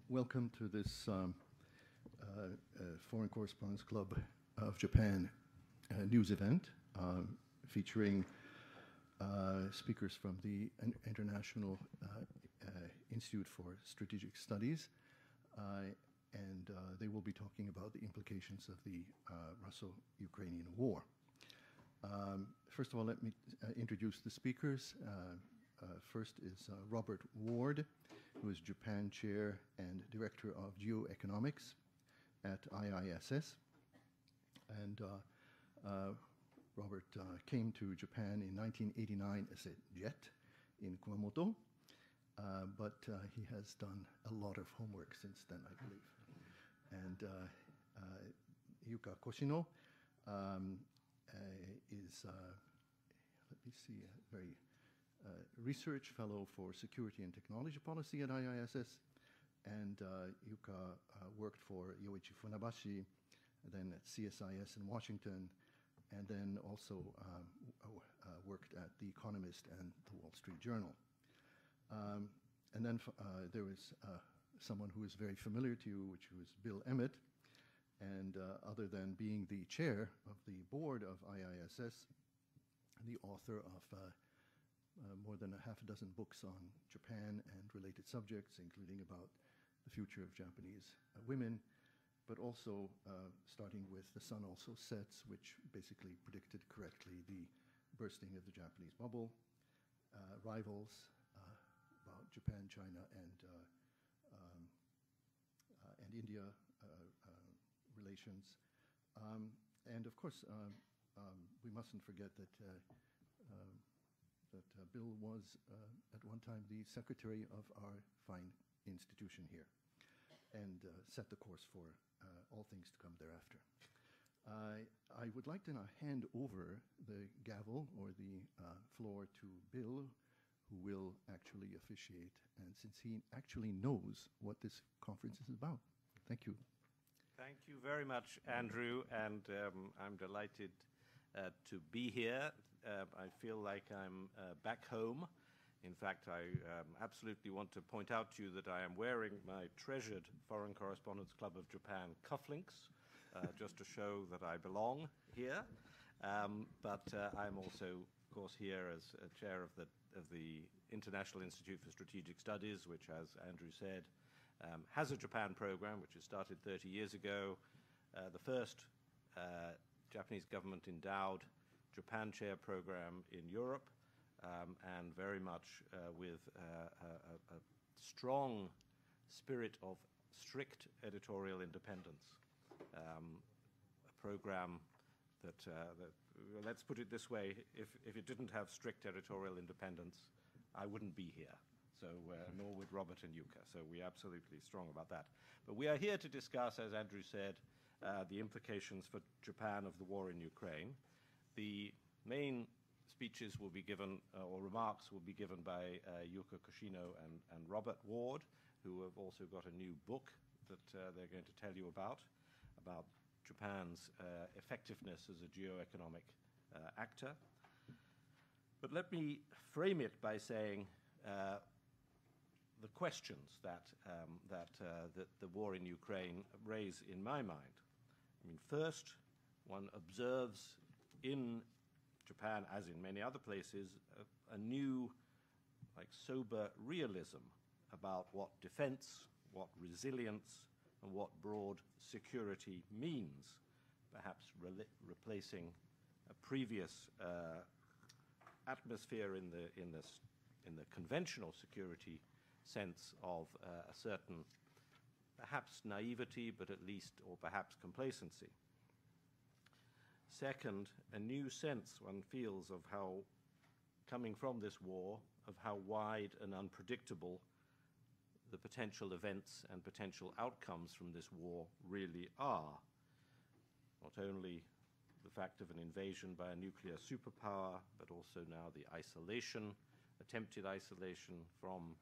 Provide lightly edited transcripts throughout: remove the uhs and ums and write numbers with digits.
welcome to this Foreign Correspondents Club of Japan news event featuring speakers from the International Institute for Strategic Studies, and they will be talking about the implications of the Russo-Ukrainian War. First of all, let me introduce the speakers. First is Robert Ward, who is Japan Chair and Director of Geo-economics at IISS. And Robert came to Japan in 1989 as a jet in Kumamoto, but he has done a lot of homework since then, I believe. And Yuka Koshino is, let me see, a very research fellow for security and technology policy at IISS, and Yuka worked for Yoichi Funabashi, then at CSIS in Washington, and then also worked at The Economist and The Wall Street Journal. And then there was someone who is very familiar to you, which was Bill Emmott, and other than being the chair of the board of IISS, the author of more than a half a dozen books on Japan and related subjects, including about the future of Japanese women, but also starting with The Sun Also Sets, which basically predicted correctly the bursting of the Japanese bubble, Rivals, about Japan, China, and India relations. And of course, we mustn't forget that Bill was at one time the secretary of our fine institution here and set the course for all things to come thereafter. I would like to now hand over the gavel or the floor to Bill, who will actually officiate, and since he actually knows what this conference is about. Thank you. Thank you very much, Andrew, and I'm delighted to be here. I feel like I'm back home. In fact, I absolutely want to point out to you that I am wearing my treasured Foreign Correspondents Club of Japan cufflinks, just to show that I belong here. But I'm also, of course, here as chair of the International Institute for Strategic Studies, which, as Andrew said, has a Japan program, which was started 30 years ago. The first Japanese government endowed Japan Chair program in Europe, and very much with a strong spirit of strict editorial independence. A program that let's put it this way, if it didn't have strict editorial independence, I wouldn't be here. So nor would Robert and Yuka. So we're absolutely strong about that. But we are here to discuss, as Andrew said, the implications for Japan of the war in Ukraine. The main speeches will be given, or remarks will be given by Yuka Koshino and Robert Ward, who have also got a new book that they're going to tell you about Japan's effectiveness as a geo-economic actor. But let me frame it by saying the questions that the war in Ukraine raise in my mind. I mean, first, one observes in Japan, as in many other places, a new, sober realism about what defense, what resilience, and what broad security means, perhaps replacing a previous atmosphere in the conventional security sense of a certain, perhaps naivety, but at least, or perhaps complacency. Second, a new sense one feels of how, coming from this war, of how wide and unpredictable the potential events and potential outcomes from this war really are. Not only the fact of an invasion by a nuclear superpower, but also now the isolation, attempted isolation from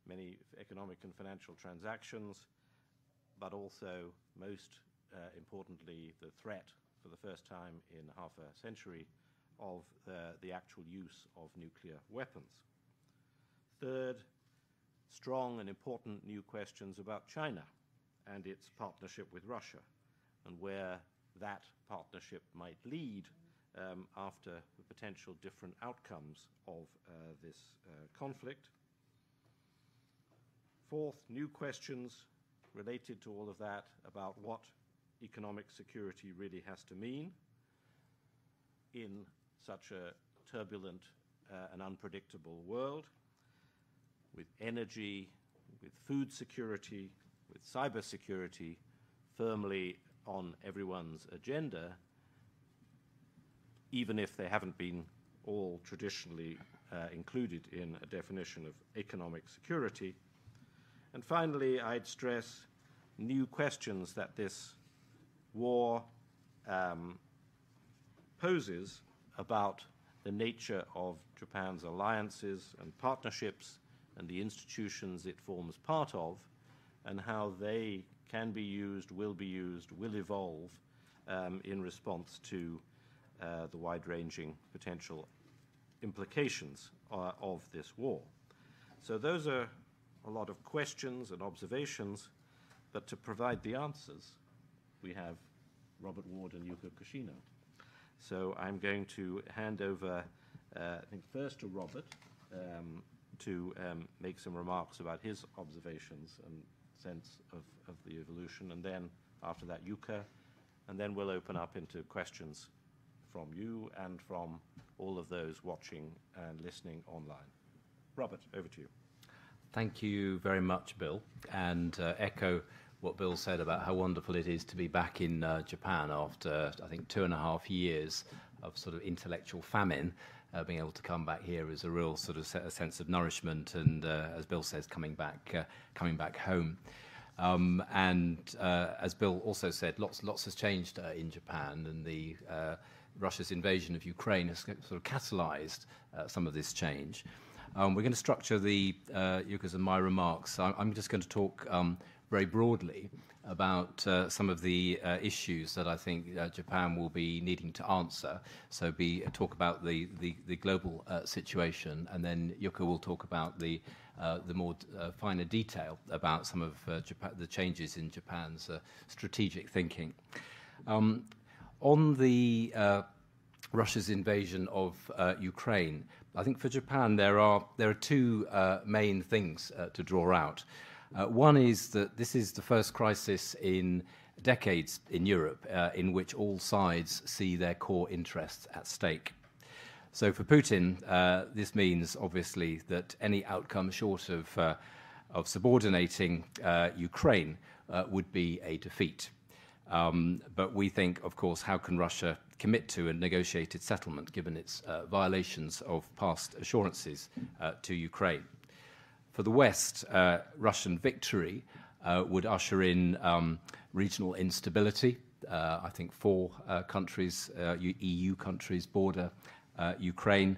many economic and financial transactions, but also, most importantly, the threat for the first time in half a century of the actual use of nuclear weapons. Third, strong and important new questions about China and its partnership with Russia, and where that partnership might lead after the potential different outcomes of this conflict. Fourth, new questions related to all of that about what economic security really has to mean in such a turbulent and unpredictable world, with energy, with food security, with cybersecurity firmly on everyone's agenda, even if they haven't been all traditionally included in a definition of economic security. And finally, I'd stress new questions that this war poses about the nature of Japan's alliances and partnerships and the institutions it forms part of, and how they can be used, will evolve in response to the wide-ranging potential implications of this war. So those are a lot of questions and observations, but to provide the answers, we have Robert Ward and Yuka Koshino. So I'm going to hand over, I think, first to Robert to make some remarks about his observations and sense of the evolution, and then after that Yuka, and then we'll open up into questions from you and from all of those watching and listening online. Robert, over to you. Thank you very much, Bill, and echo what Bill said about how wonderful it is to be back in Japan after, I think, 2.5 years of sort of intellectual famine. Being able to come back here is a real sort of a sense of nourishment, and as Bill says, coming back home. As Bill also said, lots has changed in Japan, and the Russia's invasion of Ukraine has sort of catalyzed some of this change. We're going to structure the Yuka's and my remarks. I'm just going to talk very broadly about some of the issues that I think Japan will be needing to answer. So talk about the global situation, and then Yuka will talk about the more finer detail about some of the changes in Japan's strategic thinking. On the Russia's invasion of Ukraine, I think for Japan there are two main things to draw out. One is that this is the first crisis in decades in Europe in which all sides see their core interests at stake. So for Putin, this means obviously that any outcome short of subordinating Ukraine would be a defeat. But we think, of course, how can Russia commit to a negotiated settlement given its violations of past assurances to Ukraine? For the West, Russian victory would usher in regional instability. I think 4 countries, EU countries, border Ukraine.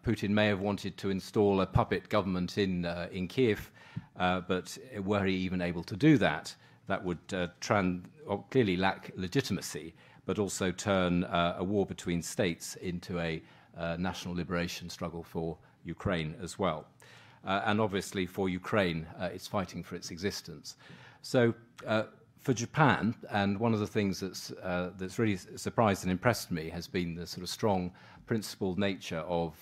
Putin may have wanted to install a puppet government in Kiev, but were he even able to do that, that would clearly lack legitimacy, but also turn a war between states into a national liberation struggle for Ukraine as well. And obviously for Ukraine, it's fighting for its existence. So for Japan, and one of the things that's really surprised and impressed me has been the sort of strong principled nature of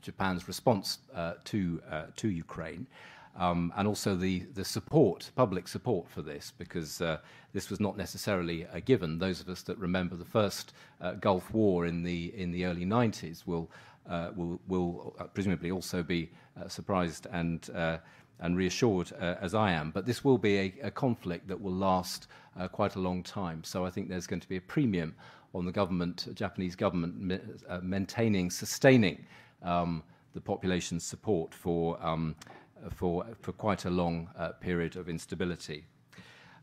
Japan's response to Ukraine, and also the support, public support for this, because this was not necessarily a given. Those of us that remember the first Gulf War in the early 90s will presumably also be surprised and reassured as I am. But this will be a conflict that will last quite a long time. So I think there's going to be a premium on the Japanese government, sustaining the population's support for quite a long period of instability.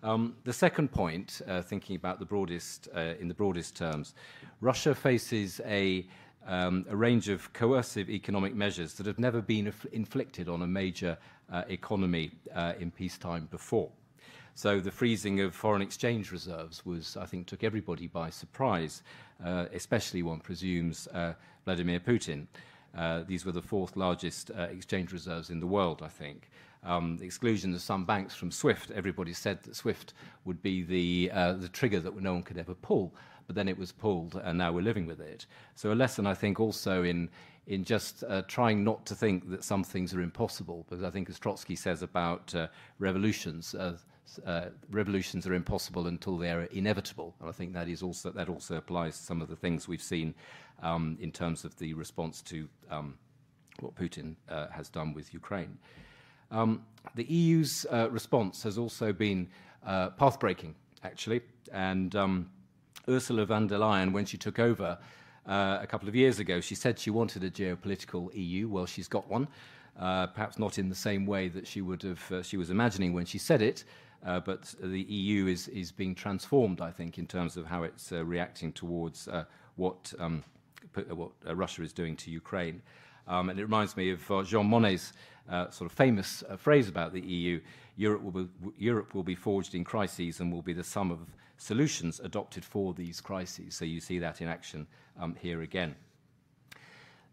The second point, thinking about in the broadest terms, Russia faces a range of coercive economic measures that have never been inflicted on a major economy in peacetime before. So the freezing of foreign exchange reserves I think, took everybody by surprise, especially one presumes Vladimir Putin. These were the fourth largest exchange reserves in the world, I think. The exclusion of some banks from SWIFT, everybody said that SWIFT would be the trigger that no one could ever pull, but then it was pulled, and now we're living with it. So a lesson, I think, also in just trying not to think that some things are impossible, because I think, as Trotsky says about revolutions are impossible until they are inevitable, and I think that also applies to some of the things we've seen in terms of the response to what Putin has done with Ukraine. The EU's response has also been path-breaking, actually, and Ursula von der Leyen, when she took over a couple of years ago, she said she wanted a geopolitical EU. Well, she's got one, perhaps not in the same way that she was imagining when she said it, but the EU is being transformed, I think, in terms of how it's reacting towards what Russia is doing to Ukraine. And it reminds me of Jean Monnet's sort of famous phrase about the EU: Europe will be forged in crises and will be the sum of solutions adopted for these crises. So you see that in action here again.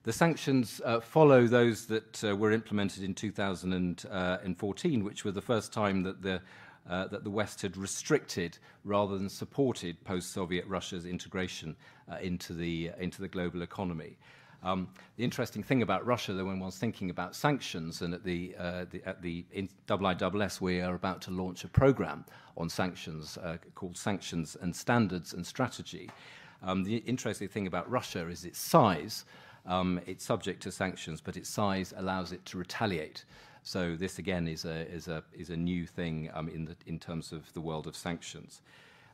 The sanctions follow those that were implemented in 2014, which were the first time that the West had restricted rather than supported post-Soviet Russia's integration into the global economy. The interesting thing about Russia, though, when one's thinking about sanctions, and at the IISS, we are about to launch a program on sanctions called Sanctions and Standards and Strategy. The interesting thing about Russia is its size. It's subject to sanctions, but its size allows it to retaliate. So this again is a new thing in terms of the world of sanctions.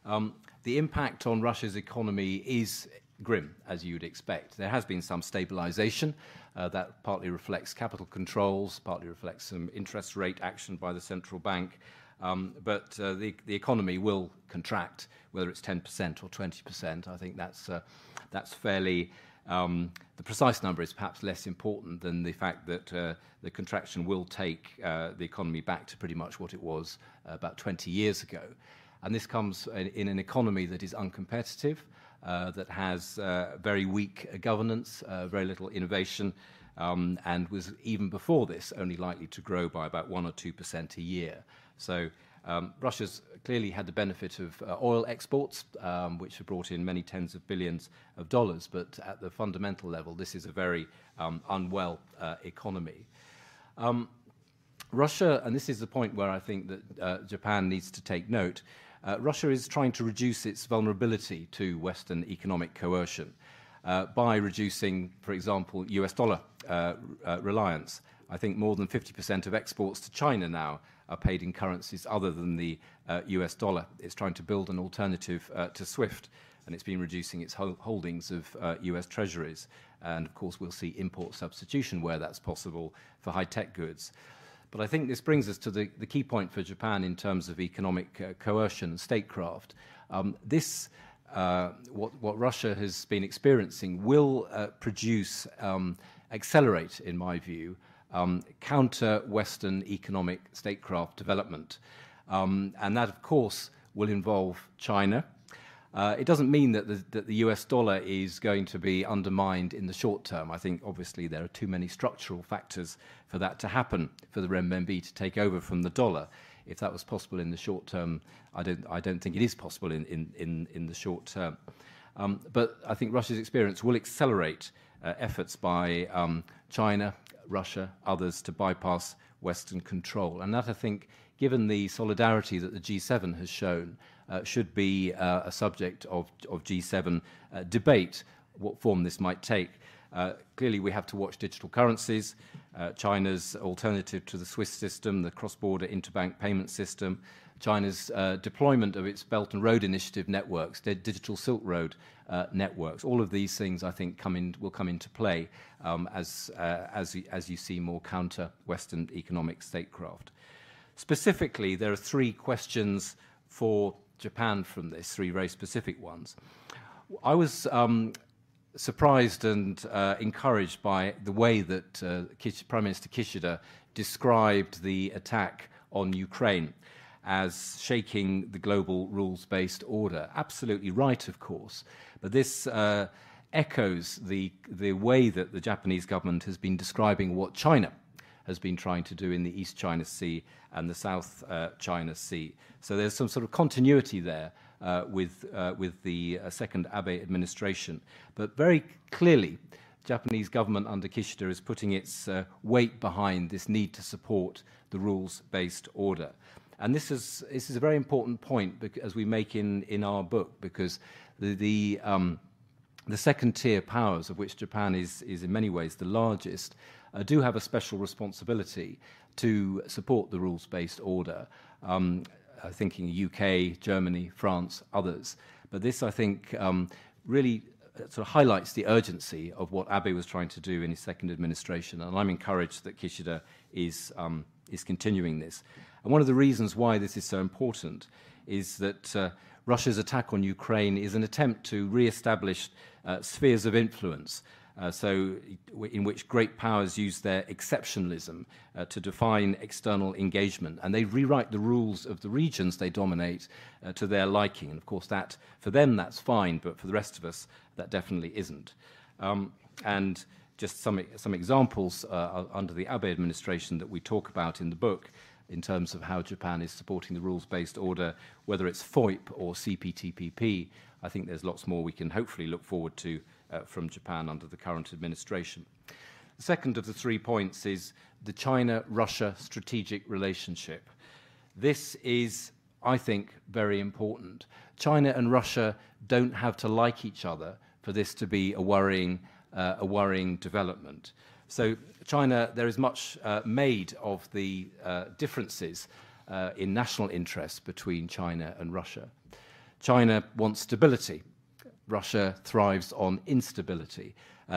The impact on Russia's economy is grim, as you would expect. There has been some stabilization that partly reflects capital controls, partly reflects some interest rate action by the central bank, but the economy will contract, whether it's 10% or 20%. I think that's fairly. The precise number is perhaps less important than the fact that the contraction will take the economy back to pretty much what it was about 20 years ago. And this comes in an economy that is uncompetitive, that has very weak governance, very little innovation, and was, even before this, only likely to grow by about 1 or 2% a year. So Russia's clearly had the benefit of oil exports, which have brought in many tens of billions of dollars, but at the fundamental level, this is a very unwell economy. Russia, and this is the point where I think that Japan needs to take note, Russia is trying to reduce its vulnerability to Western economic coercion by reducing, for example, US dollar reliance. I think more than 50% of exports to China now are paid in currencies other than the US dollar. It's trying to build an alternative to SWIFT, and it's been reducing its holdings of US treasuries. And of course, we'll see import substitution where that's possible for high-tech goods. But I think this brings us to the key point for Japan in terms of economic coercion and statecraft. What Russia has been experiencing will accelerate, in my view, counter-Western economic statecraft development. And that, of course, will involve China. It doesn't mean that the US dollar is going to be undermined in the short term. I think, obviously, there are too many structural factors for that to happen, for the renminbi to take over from the dollar. If that was possible in the short term, I don't think it is possible in the short term. But I think Russia's experience will accelerate efforts by China, Russia, others to bypass Western control. And that, I think, given the solidarity that the G7 has shown, should be a subject of G7 debate, what form this might take. Clearly, we have to watch digital currencies, China's alternative to the Swiss system, the cross-border interbank payment system, China's deployment of its Belt and Road Initiative networks, the digital Silk Road networks. All of these things, I think, will come into play as you see more counter-Western economic statecraft. Specifically, there are three questions for Japan from this, three very specific ones. I was surprised and encouraged by the way that Prime Minister Kishida described the attack on Ukraine as shaking the global rules-based order. Absolutely right, of course. But this echoes the way that the Japanese government has been describing what China has been trying to do in the East China Sea and the South China Sea. So there's some sort of continuity there with the second Abe administration. But very clearly, Japanese government under Kishida is putting its weight behind this need to support the rules-based order. And this is a very important point as we make in our book, because the second-tier powers, of which Japan is in many ways the largest, do have a special responsibility to support the rules-based order, thinking UK, Germany, France, others. But this, I think, really sort of highlights the urgency of what Abe was trying to do in his second administration, and I'm encouraged that Kishida is continuing this. And one of the reasons why this is so important is that Russia's attack on Ukraine is an attempt to re-establish spheres of influence, in which great powers use their exceptionalism to define external engagement, and they rewrite the rules of the regions they dominate to their liking. And of course, that for them that's fine, but for the rest of us, that definitely isn't. And just some examples under the Abe administration that we talk about in the book, in terms of how Japan is supporting the rules-based order, whether it's FOIP or CPTPP. I think there's lots more we can hopefully look forward to from Japan under the current administration. The second of the 3 points is the China-Russia strategic relationship. This is, I think, very important. China and Russia don't have to like each other for this to be a worrying development. So China, there is much made of the differences in national interests between China and Russia. China wants stability. Russia thrives on instability.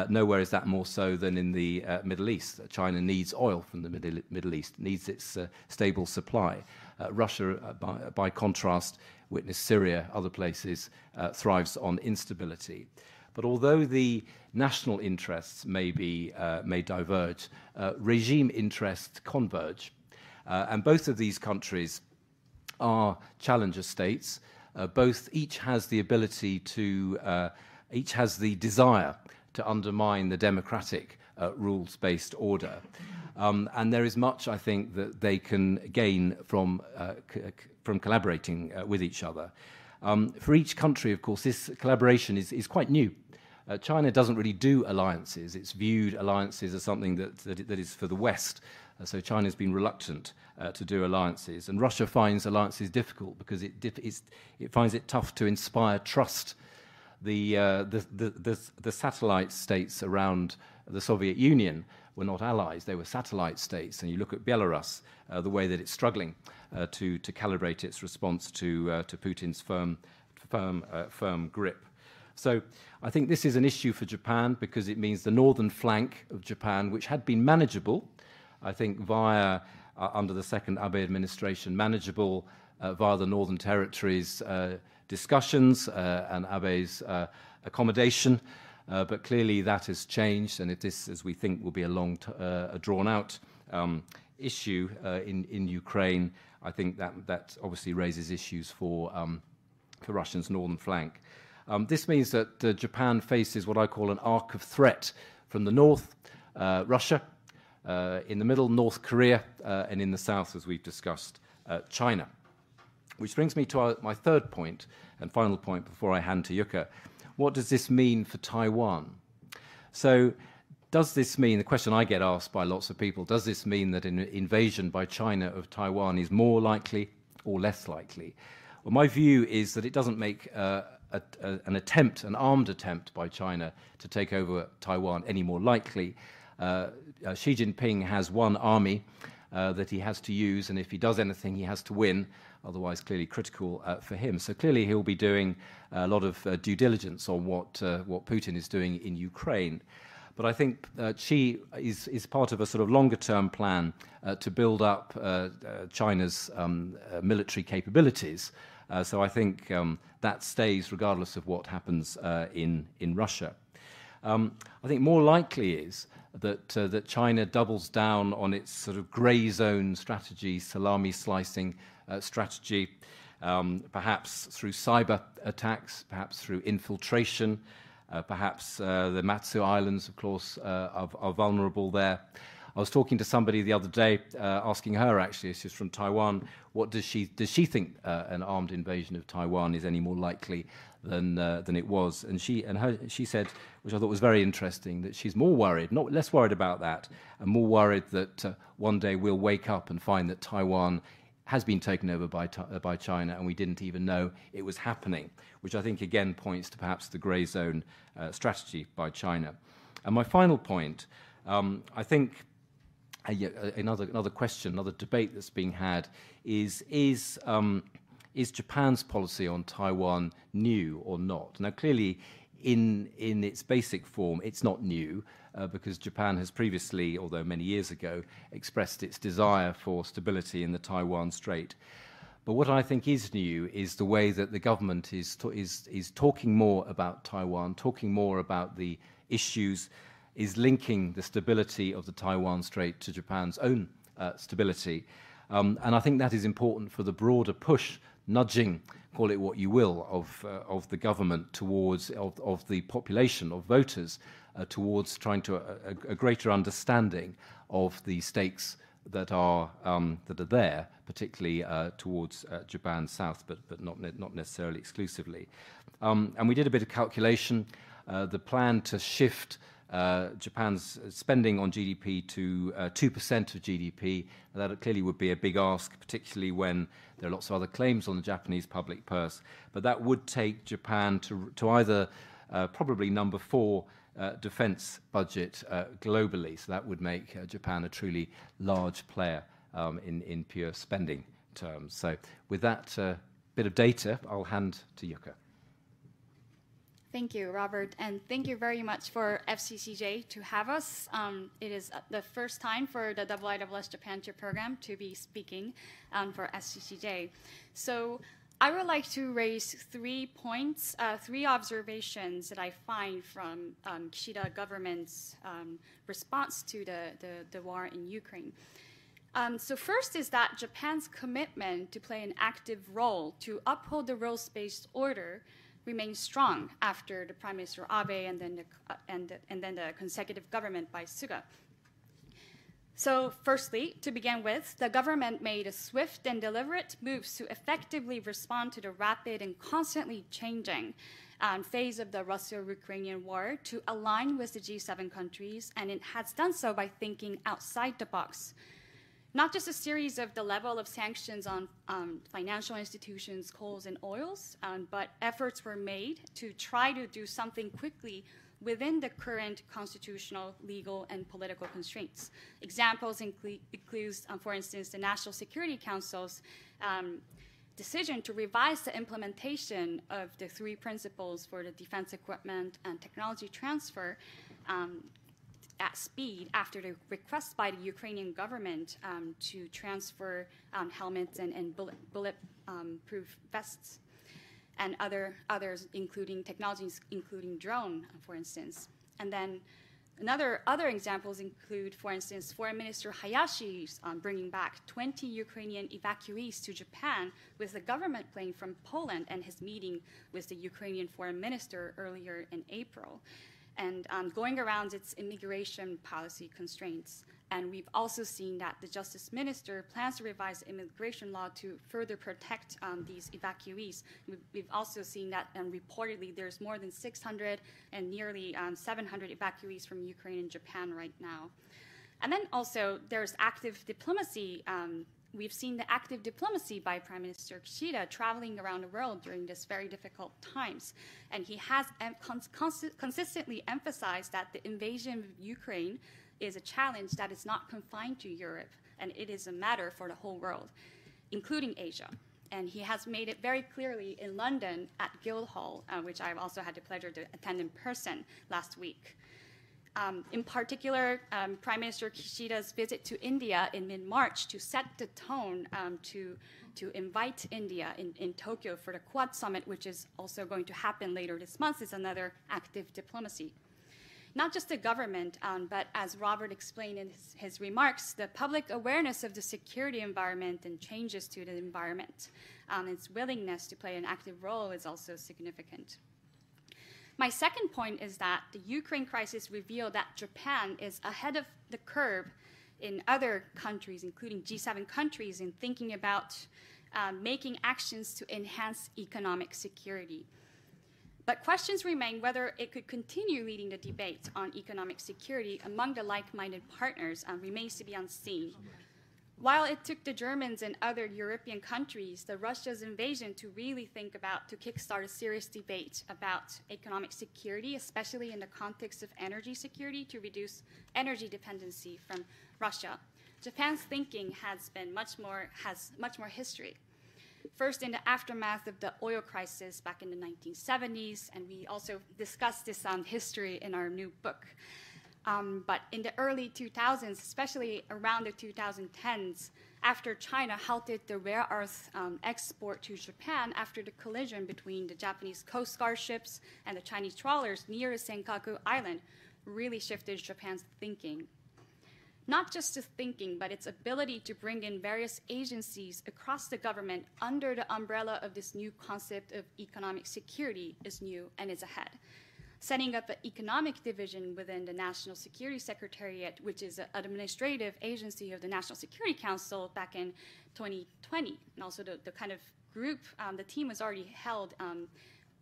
Nowhere is that more so than in the Middle East. China needs oil from the Middle East, needs its stable supply. Russia, by contrast, witness Syria, other places, thrives on instability. But although the national interests may diverge, regime interests converge. And both of these countries are challenger states. Each has the ability to, each has the desire to undermine the democratic rules-based order. And there is much, I think, that they can gain from collaborating with each other. For each country, of course, this collaboration is quite new. China doesn't really do alliances. It's viewed alliances as something that is for the West. So China's been reluctant to do alliances. And Russia finds alliances difficult because it finds it tough to inspire trust. The satellite states around the Soviet Union were not allies. They were satellite states. And you look at Belarus, the way that it's struggling to calibrate its response to Putin's firm grip. So I think this is an issue for Japan because it means the northern flank of Japan, which had been manageable, I think via, under the second Abe administration, manageable via the Northern Territories discussions and Abe's accommodation. But clearly that has changed, and this, as we think, will be a drawn-out issue in Ukraine. I think that obviously raises issues for Russia's northern flank. This means that Japan faces what I call an arc of threat from the north, Russia, in the middle, North Korea, and in the south, as we've discussed, China. Which brings me to my third point and final point before I hand to Yuka. What does this mean for Taiwan? So does this mean, the question I get asked by lots of people, does this mean that an invasion by China of Taiwan is more likely or less likely? Well, my view is that it doesn't make an armed attempt by China to take over Taiwan any more likely. Xi Jinping has one army that he has to use, and if he does anything, he has to win, otherwise clearly critical for him. So clearly he'll be doing a lot of due diligence on what Putin is doing in Ukraine. But I think Xi is part of a sort of longer-term plan to build up China's military capabilities. So I think that stays regardless of what happens in Russia. I think more likely is that China doubles down on its sort of grey zone strategy, salami slicing strategy, perhaps through cyber attacks, perhaps through infiltration, Perhaps the Matsu Islands, of course, are vulnerable there. I was talking to somebody the other day, asking her, actually, she's from Taiwan, what does she think an armed invasion of Taiwan is any more likely than it was? And she said, which I thought was very interesting, that she's more worried, not less worried about that, and more worried that one day we'll wake up and find that Taiwan has been taken over by China and we didn't even know it was happening, which I think again points to perhaps the grey zone strategy by China. And my final point, I think another question, another debate that's being had is Japan's policy on Taiwan new or not? Now, clearly, in its basic form, it's not new, because Japan has previously, although many years ago, expressed its desire for stability in the Taiwan Strait. But what I think is new is the way that the government is talking more about Taiwan, talking more about the issues, is linking the stability of the Taiwan Strait to Japan's own stability. And I think that is important for the broader push, nudging, call it what you will, of the government towards, of the population, of voters, towards trying to a greater understanding of the stakes that are there, particularly towards Japan's south, but not necessarily exclusively. And we did a bit of calculation. The plan to shift Japan's spending on GDP to 2% of GDP. That clearly would be a big ask, particularly when there are lots of other claims on the Japanese public purse. But that would take Japan to either probably number 4 defense budget globally. So that would make Japan a truly large player in pure spending terms. So with that bit of data, I'll hand to Yuka. Thank you, Robert, and thank you very much for FCCJ to have us. It is the first time for the IISS Japan Trip program to be speaking for FCCJ. So I would like to raise 3 points, 3 observations that I find from Kishida government's response to the war in Ukraine. So first is that Japan's commitment to play an active role to uphold the rules-based order remains strong after the Prime Minister Abe and then the consecutive government by Suga. So firstly, to begin with, the government made a swift and deliberate moves to effectively respond to the rapid and constantly changing phase of the Russo-Ukrainian war to align with the G7 countries, and it has done so by thinking outside the box. Not just a series of the level of sanctions on financial institutions, coals, and oils, but efforts were made to try to do something quickly within the current constitutional, legal, and political constraints. Examples include, for instance, the National Security Council's decision to revise the implementation of the 3 principles for the defense equipment and technology transfer at speed after the request by the Ukrainian government to transfer helmets and bullet-proof vests, and others, including technologies, including drone, for instance. And then other examples include, for instance, Foreign Minister Hayashi's bringing back 20 Ukrainian evacuees to Japan with the government plane from Poland, and his meeting with the Ukrainian foreign minister earlier in April, and going around its immigration policy constraints. And we've also seen that the Justice Minister plans to revise the immigration law to further protect these evacuees. We've also seen that reportedly there's more than 600 and nearly 700 evacuees from Ukraine and Japan right now. And then also there's active diplomacy. We've seen the active diplomacy by Prime Minister Kishida traveling around the world during this very difficult times. And he has consistently emphasized that the invasion of Ukraine is a challenge that is not confined to Europe, and it is a matter for the whole world, including Asia. And he has made it very clearly in London at Guildhall, which I've also had the pleasure to attend in person last week. In particular, Prime Minister Kishida's visit to India in mid-March to set the tone to invite India in Tokyo for the Quad Summit, which is also going to happen later this month, is another active diplomacy. Not just the government, but as Robert explained in his remarks, the public awareness of the security environment and changes to the environment, its willingness to play an active role is also significant. My second point is that the Ukraine crisis revealed that Japan is ahead of the curve in other countries, including G7 countries, in thinking about making actions to enhance economic security. But questions remain whether it could continue leading the debate on economic security among the like-minded partners remains to be unseen. While it took the Germans and other European countries the Russia's invasion to really think about, to kickstart a serious debate about economic security, especially in the context of energy security, to reduce energy dependency from Russia, Japan's thinking has much more history. First, in the aftermath of the oil crisis back in the 1970s, and we also discussed this history in our new book. But in the early 2000s, especially around the 2010s, after China halted the rare earth export to Japan after the collision between the Japanese Coast Guard ships and the Chinese trawlers near the Senkaku Island, really shifted Japan's thinking. Not just its thinking, but its ability to bring in various agencies across the government under the umbrella of this new concept of economic security is new and is ahead. Setting up an economic division within the National Security Secretariat, which is an administrative agency of the National Security Council back in 2020. And also the kind of group, the team was already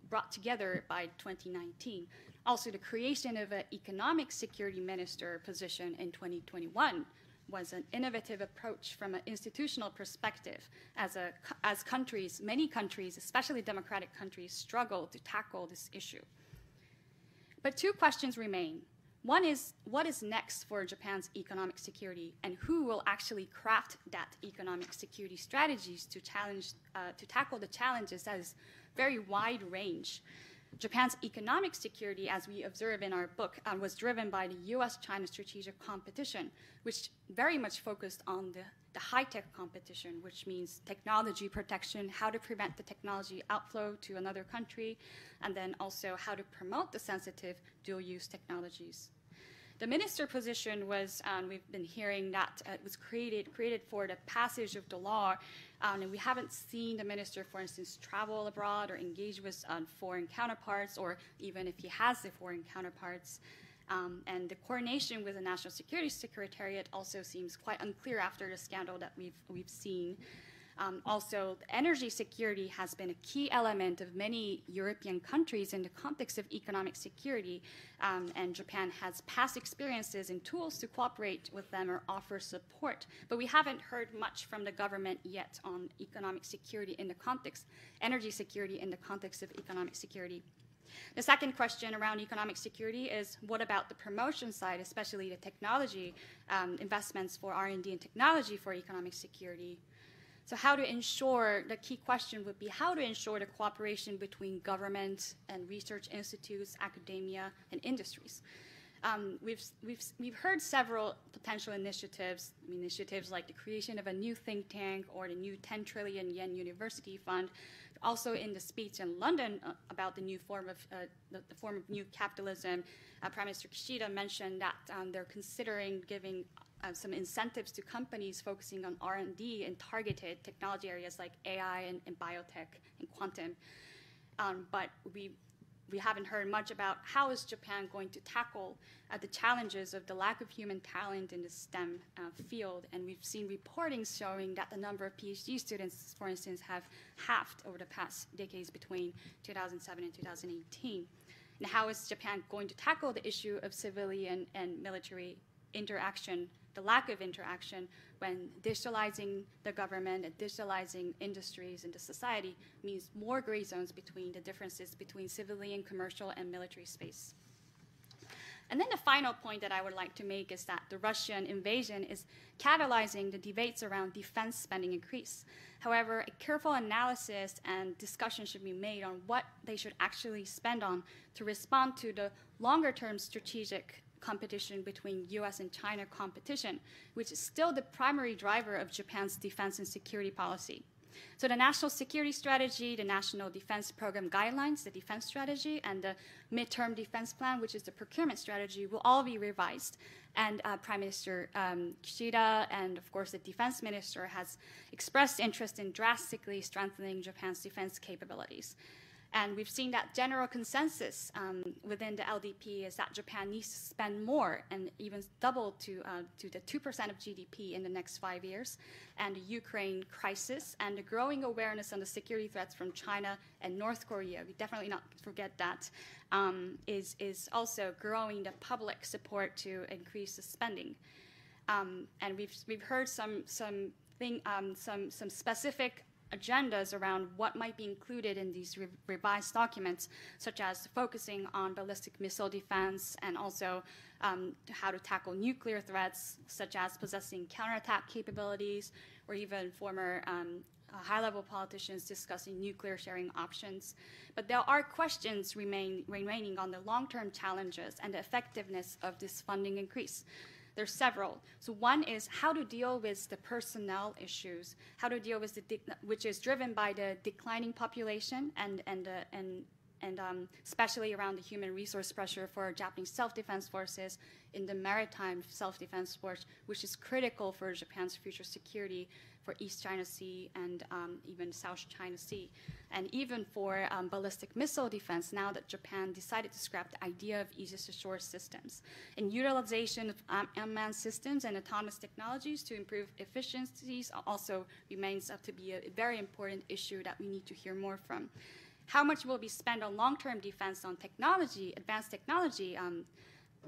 brought together by 2019. Also, the creation of an economic security minister position in 2021 was an innovative approach from an institutional perspective as countries, many countries, especially democratic countries, struggle to tackle this issue. But two questions remain. One is, what is next for Japan's economic security, and who will actually craft that economic security strategies to tackle the challenges that is very wide range? Japan's economic security, as we observe in our book, was driven by the US-China strategic competition, which very much focused on the high-tech competition, which means technology protection, how to prevent the technology outflow to another country, and then also how to promote the sensitive dual-use technologies. The minister position was, we've been hearing that it was created for the passage of the law, and we haven't seen the minister, for instance, travel abroad or engage with foreign counterparts, or even if he has the foreign counterparts. And the coordination with the National Security Secretariat also seems quite unclear after the scandal that we've seen. Also, energy security has been a key element of many European countries in the context of economic security, and Japan has past experiences and tools to cooperate with them or offer support. But we haven't heard much from the government yet on economic security in the context, energy security in the context of economic security. The second question around economic security is, what about the promotion side, especially the technology investments for R&D and technology for economic security? So how to ensure, the key question would be how to ensure the cooperation between government and research institutes, academia, and industries. We've heard several potential initiatives like the creation of a new think tank or the new 10 trillion yen university fund. Also in the speech in London about the new form of the form of new capitalism, Prime Minister Kishida mentioned that they're considering giving some incentives to companies focusing on R&D and targeted technology areas like AI and biotech and quantum. But we haven't heard much about how is Japan going to tackle the challenges of the lack of human talent in the STEM field. And we've seen reporting showing that the number of PhD students, for instance, have halved over the past decades between 2007 and 2018. And how is Japan going to tackle the issue of civilian and military interaction, the lack of interaction, when digitalizing the government and digitalizing industries into society means more gray zones between the differences between civilian, commercial, and military space. And then the final point that I would like to make is that the Russian invasion is catalyzing the debates around defense spending increase. However, a careful analysis and discussion should be made on what they should actually spend on to respond to the longer-term strategic competition between US and China competition, which is still the primary driver of Japan's defense and security policy. So the National Security Strategy, the National Defense Program Guidelines, the defense strategy, and the Midterm Defense Plan, which is the procurement strategy, will all be revised. And Prime Minister Kishida and, of course, the Defense Minister has expressed interest in drastically strengthening Japan's defense capabilities. And we've seen that general consensus within the LDP is that Japan needs to spend more and even double to the 2% of GDP in the next 5 years. And the Ukraine crisis and the growing awareness on the security threats from China and North Korea, we definitely not forget that, is also growing the public support to increase the spending. And we've heard some specific agendas around what might be included in these revised documents, such as focusing on ballistic missile defense and also how to tackle nuclear threats, such as possessing counterattack capabilities, or even former high-level politicians discussing nuclear sharing options. But there are questions remaining on the long-term challenges and the effectiveness of this funding increase. There's several. So one is how to deal with the personnel issues, how to deal with which is driven by the declining population and especially around the human resource pressure for Japanese self-defense forces in the maritime self-defense force, which is critical for Japan's future security for East China Sea and even South China Sea, and even for ballistic missile defense now that Japan decided to scrap the idea of IISS shore systems. And utilization of unmanned systems and autonomous technologies to improve efficiencies also remains up to be a very important issue that we need to hear more from. How much will be spent on long-term defense on technology, advanced technology,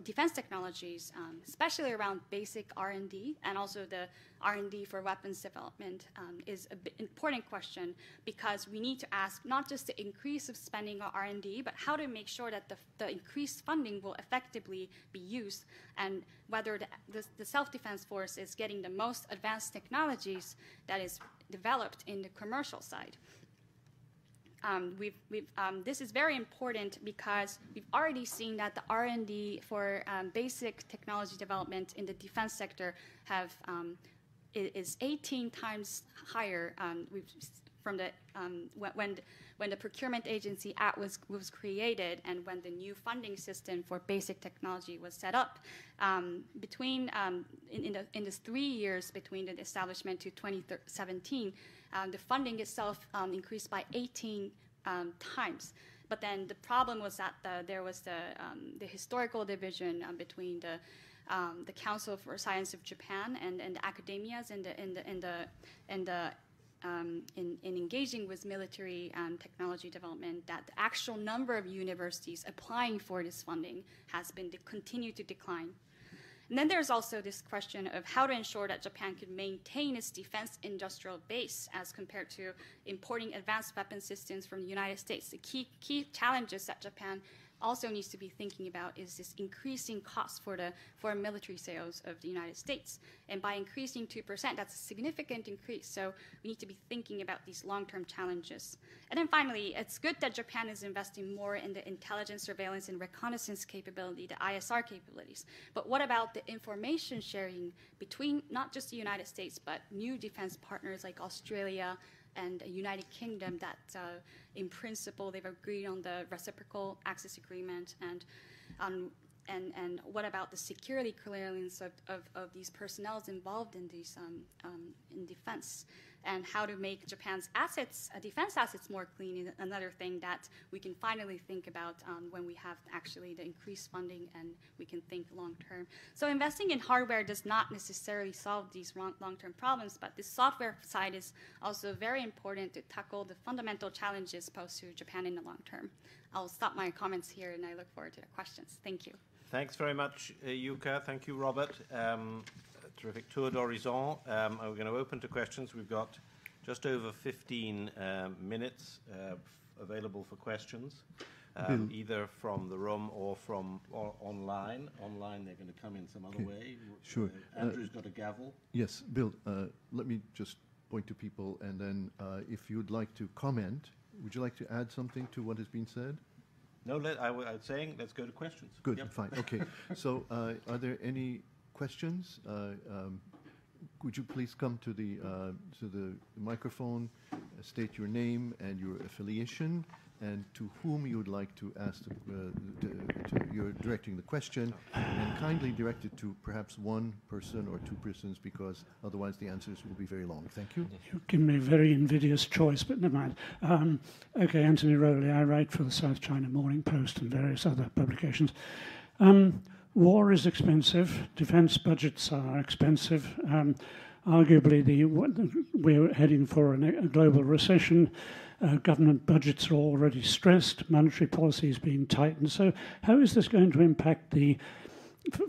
defense technologies, especially around basic R&D, and also the R&D for weapons development is an important question, because we need to ask not just the increase of spending on R&D, but how to make sure that the increased funding will effectively be used, and whether the self-defense force is getting the most advanced technologies that is developed in the commercial side. This is very important because we've already seen that the R&D for basic technology development in the defense sector is 18 times higher from the when the Procurement Agency Act was created and when the new funding system for basic technology was set up. In this 3 years between the establishment to 2017, the funding itself increased by 18 times. But then the problem was that there was the historical division between the Council for Science of Japan and the academias in engaging with military technology development, that the actual number of universities applying for this funding has been continued to decline. And then there's also this question of how to ensure that Japan could maintain its defense industrial base as compared to importing advanced weapon systems from the United States. The key challenges that Japan also needs to be thinking about is this increasing cost for military sales of the United States. And by increasing 2%, that's a significant increase. So we need to be thinking about these long-term challenges. And then finally, it's good that Japan is investing more in the intelligence, surveillance, and reconnaissance capability, the ISR capabilities. But what about the information sharing between not just the United States, but new defense partners like Australia and the United Kingdom that, in principle, they've agreed on the reciprocal access agreement, and what about the security clearance of these personnel involved in these in defense, and how to make Japan's assets, defense assets, more clean is another thing that we can finally think about when we have actually the increased funding and we can think long term. So investing in hardware does not necessarily solve these long-term problems, but the software side is also very important to tackle the fundamental challenges posed to Japan in the long term. I'll stop my comments here and I look forward to the questions. Thank you. Thanks very much, Yuka. Thank you, Robert. Terrific tour d'horizon. We're going to open to questions. We've got just over 15 minutes available for questions, either from the room or online. Online, they're going to come in some other way. Sure. Andrew's got a gavel. Yes, Bill, let me just point to people, and then if you'd like to comment, would you like to add something to what has been said? No, I was saying let's go to questions. Good, yep. Fine. Okay. So are there any questions? Could you please come to the microphone, state your name and your affiliation, and to whom you would like to ask, you're directing the question, and kindly direct it to perhaps one person or two persons, because otherwise the answers will be very long. Thank you. You've given me a very invidious choice, but never mind. Okay, Anthony Rowley. I write for the South China Morning Post and various other publications. War is expensive. Defense budgets are expensive. Arguably, we're heading for a global recession. Government budgets are already stressed. Monetary policy is being tightened. So how is this going to impact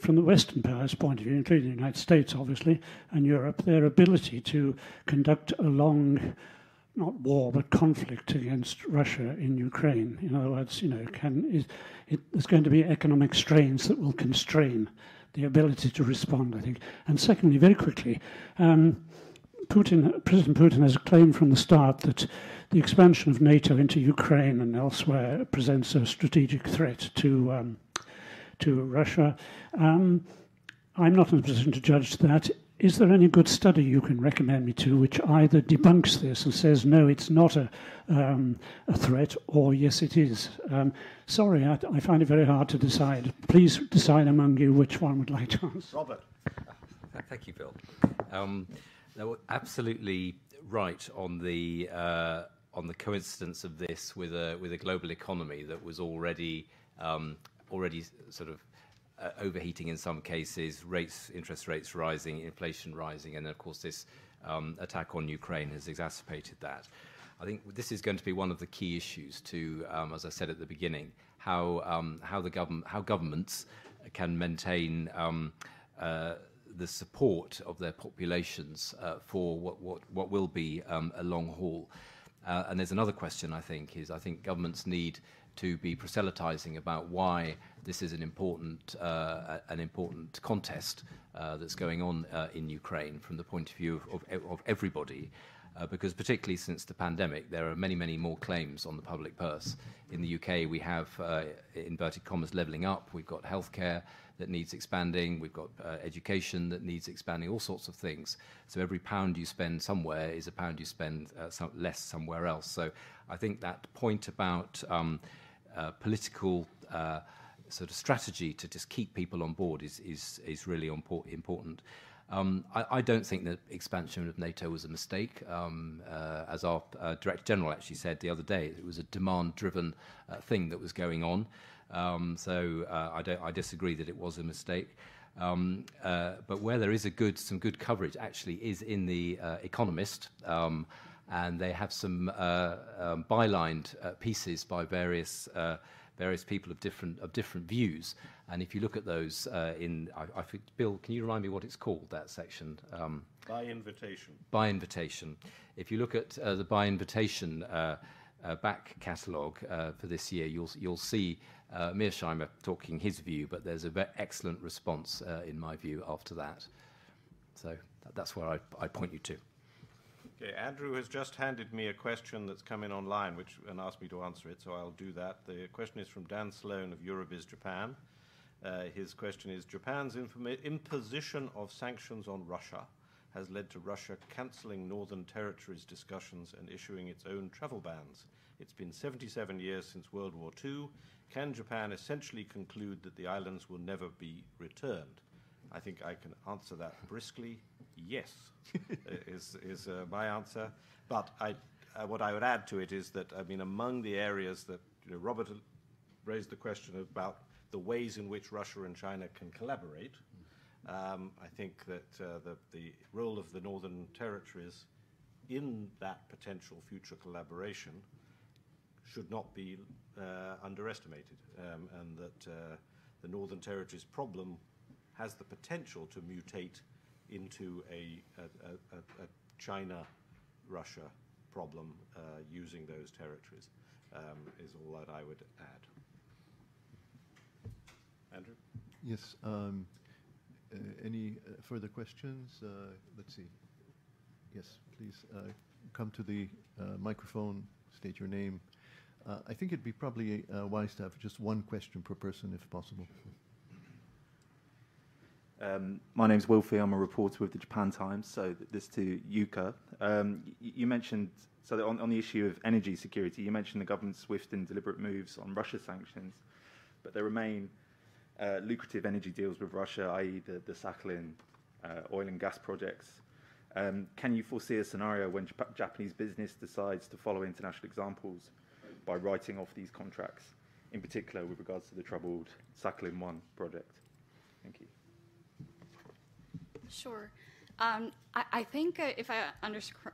from the Western powers' point of view, including the United States, obviously, and Europe, their ability to conduct a long, not war, but conflict against Russia in Ukraine? In other words, there's going to be economic strains that will constrain the ability to respond, I think. And secondly, very quickly, President Putin has claimed from the start that the expansion of NATO into Ukraine and elsewhere presents a strategic threat to Russia. I'm not in a position to judge that. Is there any good study you can recommend me to which either debunks this and says, no, it's not a threat, or yes, it is? Sorry, I find it very hard to decide. Please decide among you which one would like to answer. Robert. Thank you, Phil. They were absolutely right on the coincidence of this with a global economy that was already sort of overheating in some cases, interest rates rising, inflation rising, and of course this attack on Ukraine has exacerbated that. I think this is going to be one of the key issues to, as I said at the beginning, how governments can maintain the support of their populations for what will be a long haul. And there's another question, I think governments need to be proselytizing about why this is an important contest that's going on in Ukraine from the point of view of everybody, because particularly since the pandemic, there are many, many more claims on the public purse. In the UK, we have, inverted commas, levelling up. We've got healthcare that needs expanding. We've got education that needs expanding, all sorts of things. So every pound you spend somewhere is a pound you spend less somewhere else. So I think that point about political sort of strategy to just keep people on board is really important. I don't think that expansion of NATO was a mistake. As our Director General actually said the other day, it was a demand-driven thing that was going on. So I disagree that it was a mistake. But where there is some good coverage actually is in the Economist, and they have some bylined pieces by various people of different views. And if you look at those I think, Bill, can you remind me what it's called, that section? By invitation. By invitation. If you look at the by invitation back catalogue for this year, you'll see Mearsheimer talking his view, but there's a very excellent response, in my view, after that. So that's where I point you to. Okay, Andrew has just handed me a question that's come in online and asked me to answer it, so I'll do that. The question is from Dan Sloan of Eurobiz Japan. His question is, Japan's imposition of sanctions on Russia has led to Russia cancelling Northern Territories discussions and issuing its own travel bans. It's been 77 years since World War II. Can Japan essentially conclude that the islands will never be returned? I think I can answer that briskly. Yes, is my answer. But what I would add to it is that, I mean, among the areas that Robert raised the question about the ways in which Russia and China can collaborate, I think that the role of the Northern Territories in that potential future collaboration should not be underestimated, and that the Northern Territories problem has the potential to mutate into a China-Russia problem using those territories, is all that I would add. Andrew? Yes. Any further questions? Let's see. Yes, please come to the microphone, state your name. I think it'd be probably wise to have just one question per person if possible. My name's Wilfie. I'm a reporter with the Japan Times. So this to Yuka. You mentioned, so that on the issue of energy security, you mentioned the government's swift and deliberate moves on Russia sanctions, but there remain lucrative energy deals with Russia, i.e. the Sakhalin oil and gas projects. Can you foresee a scenario when Japanese business decides to follow international examples by writing off these contracts, in particular with regards to the troubled Sakhalin 1 project? Thank you. Sure. I think if I understand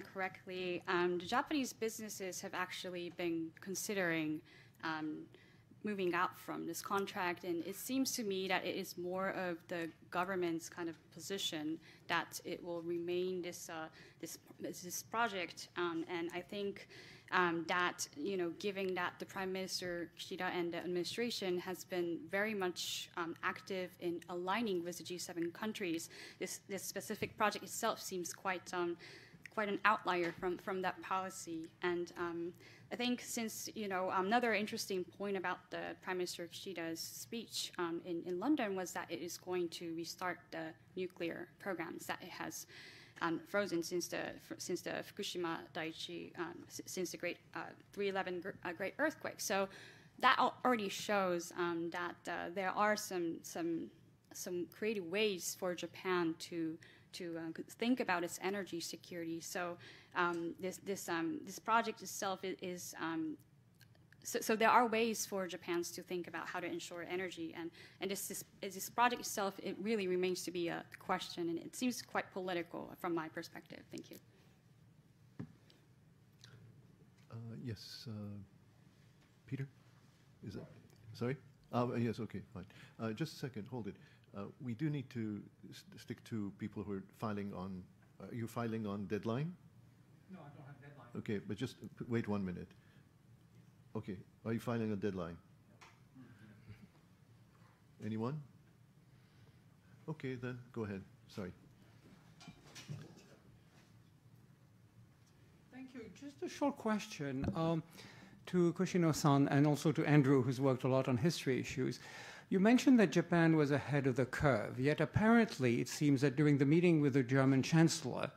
correctly, the Japanese businesses have actually been considering moving out from this contract, and it seems to me that it is more of the government's kind of position that it will remain this project, and I think that, you know, given that the Prime Minister Kishida and the administration has been very much active in aligning with the G7 countries, this specific project itself seems quite an outlier from that policy. And I think, since, you know, another interesting point about the Prime Minister Kishida's speech in London was that it is going to restart the nuclear programs that it has frozen since the Fukushima Daiichi, since the great 3/11 great earthquake. So that already shows that there are some creative ways for Japan to think about its energy security. So this project itself is so there are ways for Japan to think about how to ensure energy, and this project itself, it really remains to be a question, and it seems quite political from my perspective. Thank you. Yes, Peter, is it? Sorry? Yes. Okay. Fine. Just a second. Hold it. We do need to stick to people who are filing on. Are you filing on deadline? No, I don't have deadline. Okay, but just wait 1 minute. Okay, are you filing a deadline? Anyone? Okay, then go ahead. Sorry. Thank you. Just a short question to Koshino-san and also to Andrew, who's worked a lot on history issues. You mentioned that Japan was ahead of the curve, yet apparently it seems that during the meeting with the German Chancellor,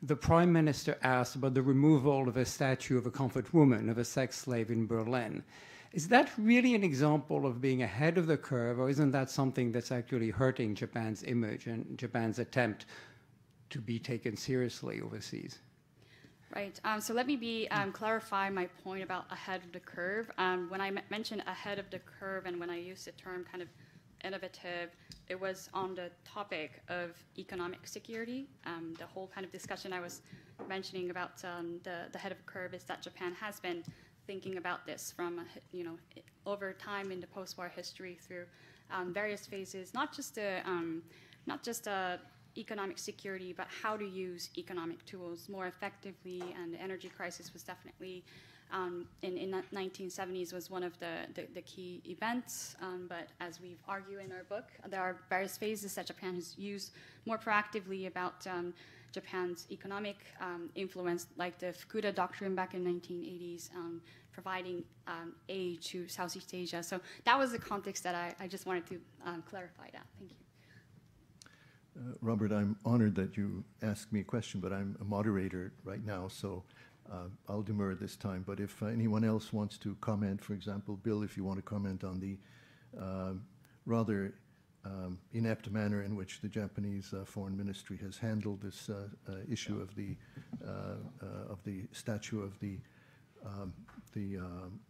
the Prime Minister asked about the removal of a statue of a comfort woman, of a sex slave in Berlin. Is that really an example of being ahead of the curve, or isn't that something that's actually hurting Japan's image and Japan's attempt to be taken seriously overseas? Right. So let me clarify my point about ahead of the curve. When I mentioned ahead of the curve, and when I used the term kind of innovative, it was on the topic of economic security. The whole kind of discussion I was mentioning about the head of the curve is that Japan has been thinking about this from, you know, over time in the post-war history through various phases, not just economic security, but how to use economic tools more effectively. And the energy crisis was definitely in the 1970s was one of the key events, but as we've argued in our book, there are various phases that Japan has used more proactively about Japan's economic influence, like the Fukuda Doctrine back in the 1980s, providing aid to Southeast Asia. So that was the context that I just wanted to clarify that. Thank you. Robert, I'm honored that you asked me a question, but I'm a moderator right now, so I'll demur this time. But if anyone else wants to comment, for example, Bill, if you want to comment on the rather inept manner in which the Japanese Foreign Ministry has handled this issue of the statue of the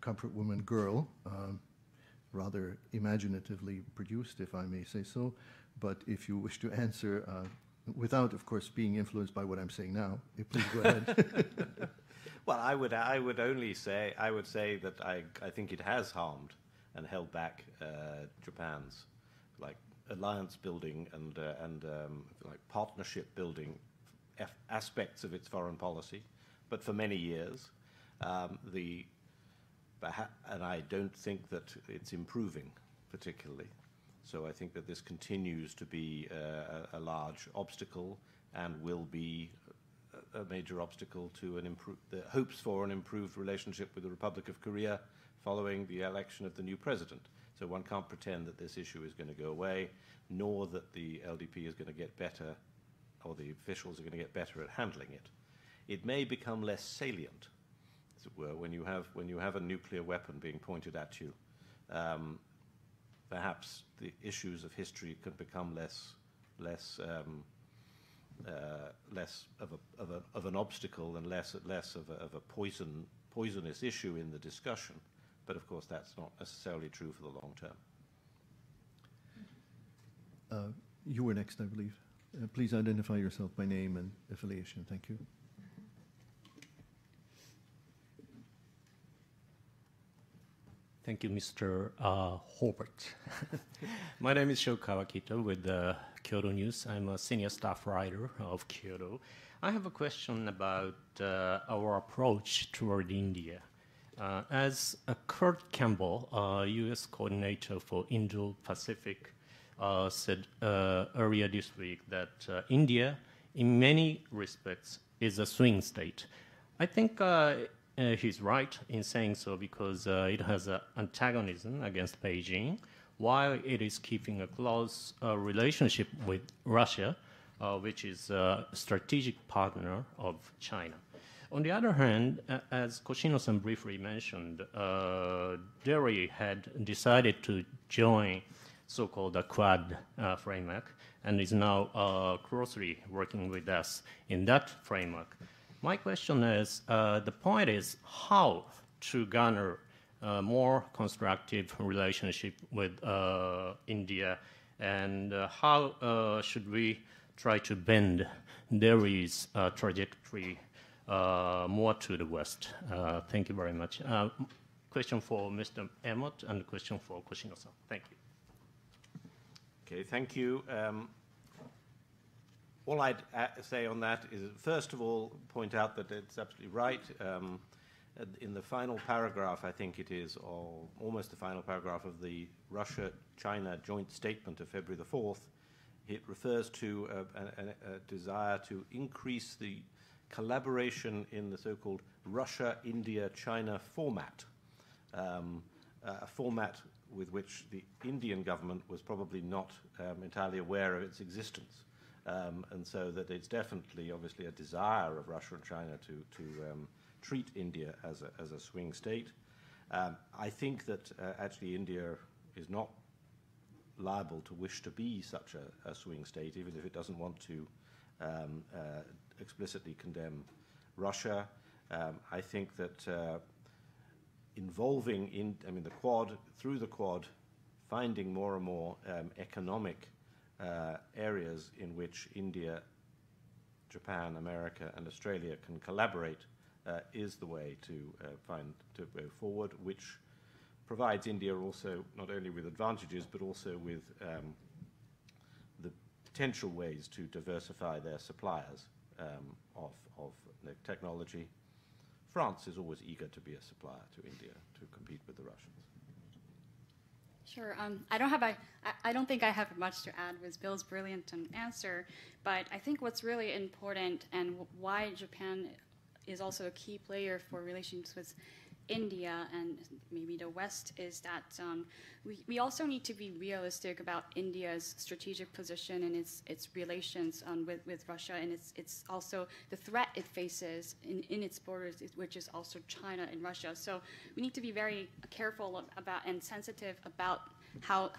comfort woman girl, rather imaginatively produced, if I may say so. But if you wish to answer, without, of course, being influenced by what I'm saying now, please go ahead. Well, I would only say, I would say that I think it has harmed and held back Japan's like alliance building and like partnership building aspects of its foreign policy. But for many years, and I don't think that it's improving particularly. So I think that this continues to be a large obstacle and will be a major obstacle to the hopes for an improved relationship with the Republic of Korea following the election of the new president. So one can't pretend that this issue is going to go away, nor that the LDP is going to get better, or the officials are going to get better at handling it. It may become less salient, as it were, when you have a nuclear weapon being pointed at you. Perhaps the issues of history can become less of an obstacle and less of a poisonous issue in the discussion. But of course, that's not necessarily true for the long term. You were next, I believe. Please identify yourself by name and affiliation. Thank you. Thank you, Mr. Hobart. My name is Sho Kawakita with Kyoto News. I'm a senior staff writer of Kyoto. I have a question about our approach toward India. As Kurt Campbell, U.S. coordinator for Indo-Pacific, said earlier this week that India, in many respects, is a swing state. I think he's right in saying so because it has an antagonism against Beijing, while it is keeping a close relationship with Russia, which is a strategic partner of China. On the other hand, as Koshino-san briefly mentioned, Delhi had decided to join so-called the Quad framework and is now closely working with us in that framework. My question is, the point is how to garner more constructive relationship with India, and how should we try to bend Delhi's trajectory more to the west? Thank you very much. Question for Mr. Emmott and a question for Koshino-san. Thank you. Okay, thank you. All I'd say on that is, first of all, point out that it's absolutely right. In the final paragraph, I think it is, or almost the final paragraph of the Russia-China joint statement of February the 4th, it refers to a desire to increase the collaboration in the so-called Russia-India-China format, a format with which the Indian government was probably not entirely aware of its existence. And so that it's definitely, obviously, a desire of Russia and China to treat India as a swing state. I think that actually India is not liable to wish to be such a swing state, even if it doesn't want to explicitly condemn Russia. I think that involving the Quad, through the Quad, finding more and more economic areas in which India, Japan, America, and Australia can collaborate is the way to go forward, which provides India also not only with advantages but also with the potential ways to diversify their suppliers of technology. France is always eager to be a supplier to India to compete with the Russians. Sure. I don't think I have much to add with Bill's brilliant answer, but I think what's really important and why Japan is also a key player for relations with India and maybe the West is that we also need to be realistic about India's strategic position and its relations with Russia, and it's also the threat it faces in its borders, which is also China and Russia. So we need to be very careful about and sensitive about how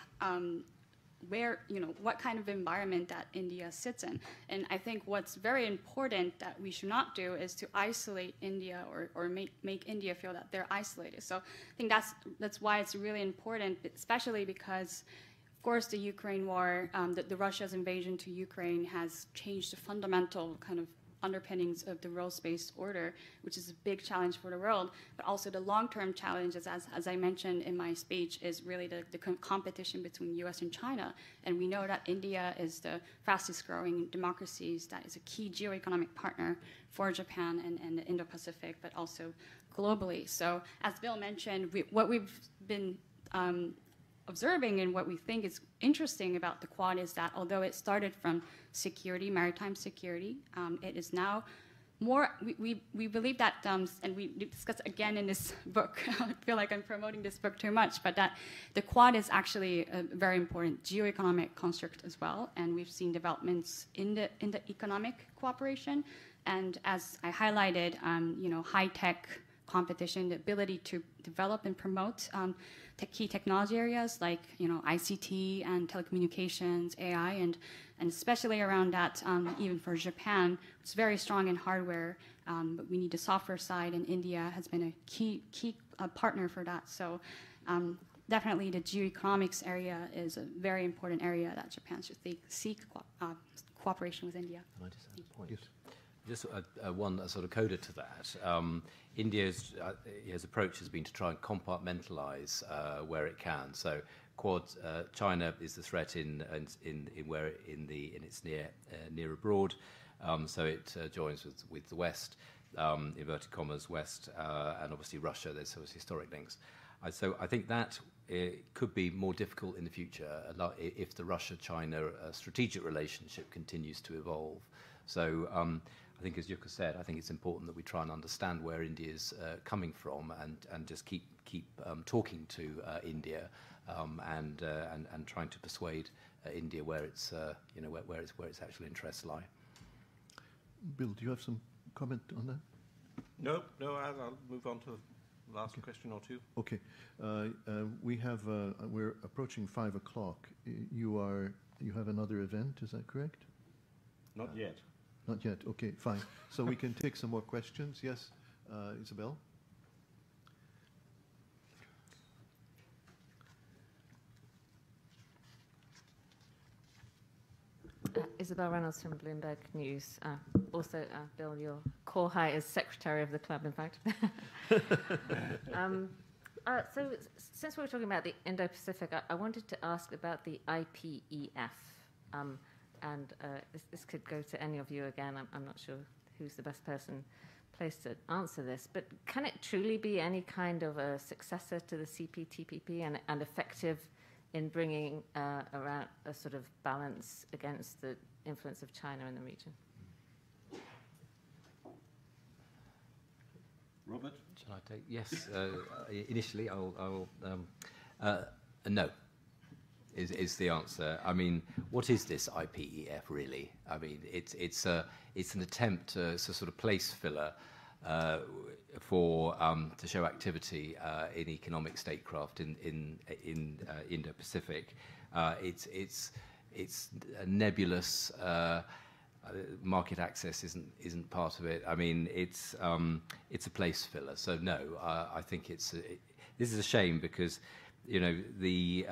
what kind of environment that India sits in. And I think what's very important that we should not do is to isolate India or make India feel that they're isolated. So I think that's why it's really important, especially because, of course, the Ukraine war, the Russia's invasion to Ukraine has changed the fundamental kind of underpinnings of the rules-based order, which is a big challenge for the world. But also the long-term challenges, as I mentioned in my speech, is really the competition between U.S. and China. And we know that India is the fastest-growing democracies, that is a key geo-economic partner for Japan and the Indo-Pacific, but also globally. So as Bill mentioned, what we've been observing and what we think is interesting about the Quad is that although it started from security, maritime security, it is now we believe that, and we discuss again in this book, I feel like I'm promoting this book too much, but that the Quad is actually a very important geo-economic construct as well, and we've seen developments in the economic cooperation, and as I highlighted, high-tech competition, the ability to develop and promote key technology areas like ICT and telecommunications, AI, and especially around that, even for Japan, it's very strong in hardware, but we need the software side, and India has been a key partner for that. So definitely the geo-economics area is a very important area that Japan should seek cooperation with India. Can I just add a point? Yes. Just one sort of coda to that. India's approach has been to try and compartmentalize where it can. So, Quad, China is the threat in its near abroad. So it joins with the West, inverted commas West, and obviously Russia. There's those historic links. So I think that it could be more difficult in the future if the Russia-China strategic relationship continues to evolve. So I think, as Yuka said, I think it's important that we try and understand where India's coming from, and just keep talking to India, and trying to persuade India where its where its actual interests lie. Bill, do you have some comment on that? No, I'll move on to the last question or two. Okay, we're approaching 5 o'clock. You have another event, is that correct? Not yet. Not yet. Okay, fine. So we can take some more questions. Yes, Isabel. Isabel Reynolds from Bloomberg News. Also, Bill, your Kohai is secretary of the club, in fact. So since we were talking about the Indo-Pacific, I wanted to ask about the IPEF. And this could go to any of you again. I'm not sure who's the best person placed to answer this. But can it truly be any kind of a successor to the CPTPP and effective in bringing around a sort of balance against the influence of China in the region? Robert? Shall I take? Yes. Initially, I'll no. Is the answer. I mean, what is this IPEF really? I mean, it's an attempt to sort of place filler for to show activity in economic statecraft in Indo-Pacific. It's a nebulous. Market access isn't part of it. I mean, it's a place filler. So no, I think this is a shame because, the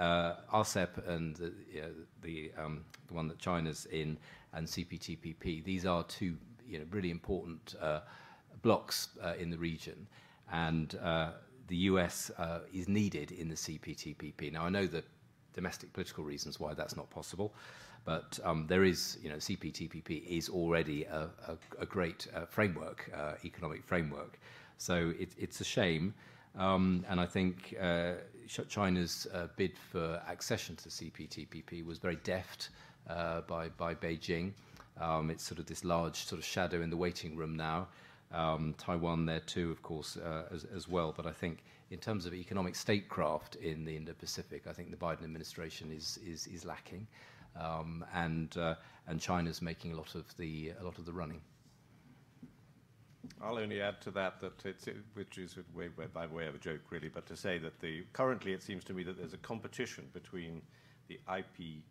RCEP and the one that China's in, and CPTPP, these are two really important blocks in the region, and the US is needed in the CPTPP. Now I know the domestic political reasons why that's not possible, but there is, CPTPP is already a great framework, economic framework. So it's a shame. And I think China's bid for accession to CPTPP was very deft by Beijing. It's sort of this large sort of shadow in the waiting room now. Taiwan there too, of course, as well. But I think in terms of economic statecraft in the Indo-Pacific, I think the Biden administration is lacking, and China's making a lot of the running. I'll only add to that which is by way of a joke, really, but to say that currently it seems to me that there's a competition between the IPEF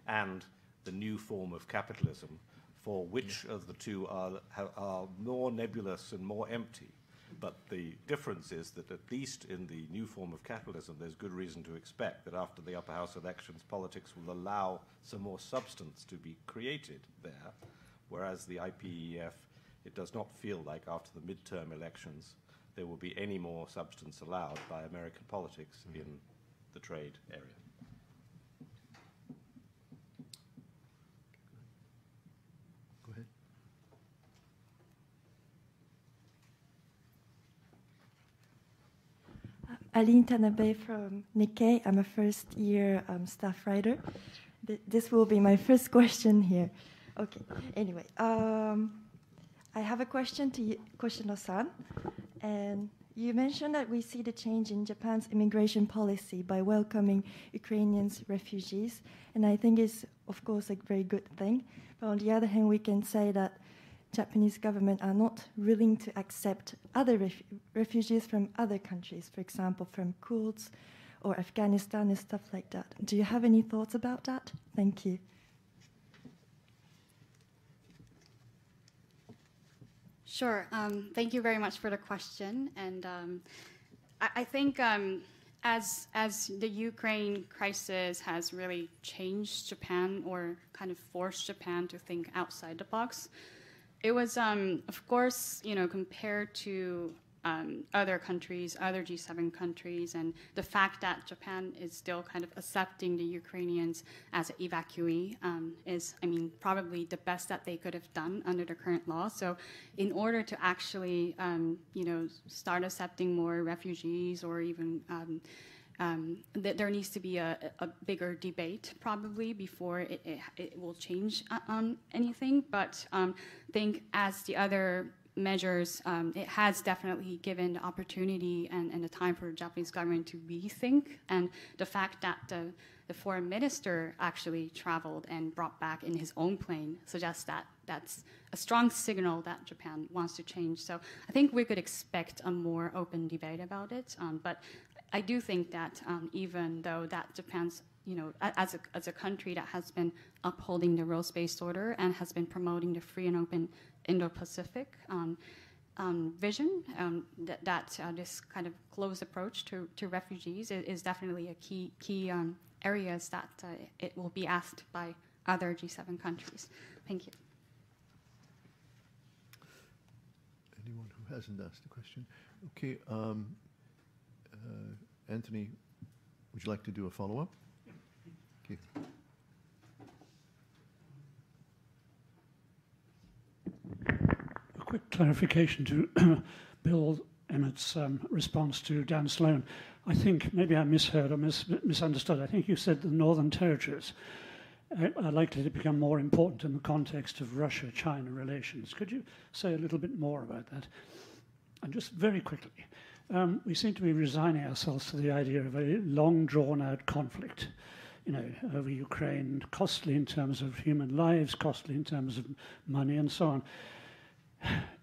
and the new form of capitalism, for which of the two are more nebulous and more empty. But the difference is that at least in the new form of capitalism, there's good reason to expect that after the upper house elections, politics will allow some more substance to be created there, whereas the IPEF, it does not feel like after the midterm elections there will be any more substance allowed by American politics in the trade area. Go ahead. Aline Tanabe from Nikkei. I'm a first-year staff writer. This will be my first question here. Okay. Anyway, I have a question to Koshino-san. And you mentioned that we see the change in Japan's immigration policy by welcoming Ukrainians refugees, and I think it's, of course, a very good thing. But on the other hand, we can say that Japanese government are not willing to accept other refugees from other countries, for example, from Kurds or Afghanistan and stuff like that. Do you have any thoughts about that? Thank you. Sure. Thank you very much for the question. And I think as the Ukraine crisis has really changed Japan or kind of forced Japan to think outside the box, it was, of course, compared to other countries, other G7 countries, and the fact that Japan is still kind of accepting the Ukrainians as an evacuee is, probably the best that they could have done under the current law. So in order to actually, start accepting more refugees or even there needs to be a bigger debate probably before it will change anything. But I think as the other measures, it has definitely given the opportunity and the time for the Japanese government to rethink. And the fact that the foreign minister actually traveled and brought back in his own plane suggests that that's a strong signal that Japan wants to change. So I think we could expect a more open debate about it. But I do think that even though that Japan's, as a country that has been upholding the rules-based order and has been promoting the free and open Indo-Pacific vision, that this kind of close approach to refugees is definitely a key areas that it will be asked by other G7 countries. Thank you. Anyone who hasn't asked a question? Okay, Anthony, would you like to do a follow-up? Okay. A quick clarification to Bill Emmett's response to Dan Sloan. I think maybe I misheard or misunderstood. I think you said the Northern Territories are likely to become more important in the context of Russia-China relations. Could you say a little bit more about that? And just very quickly, we seem to be resigning ourselves to the idea of a long, drawn-out conflict, over Ukraine, costly in terms of human lives, costly in terms of money, and so on.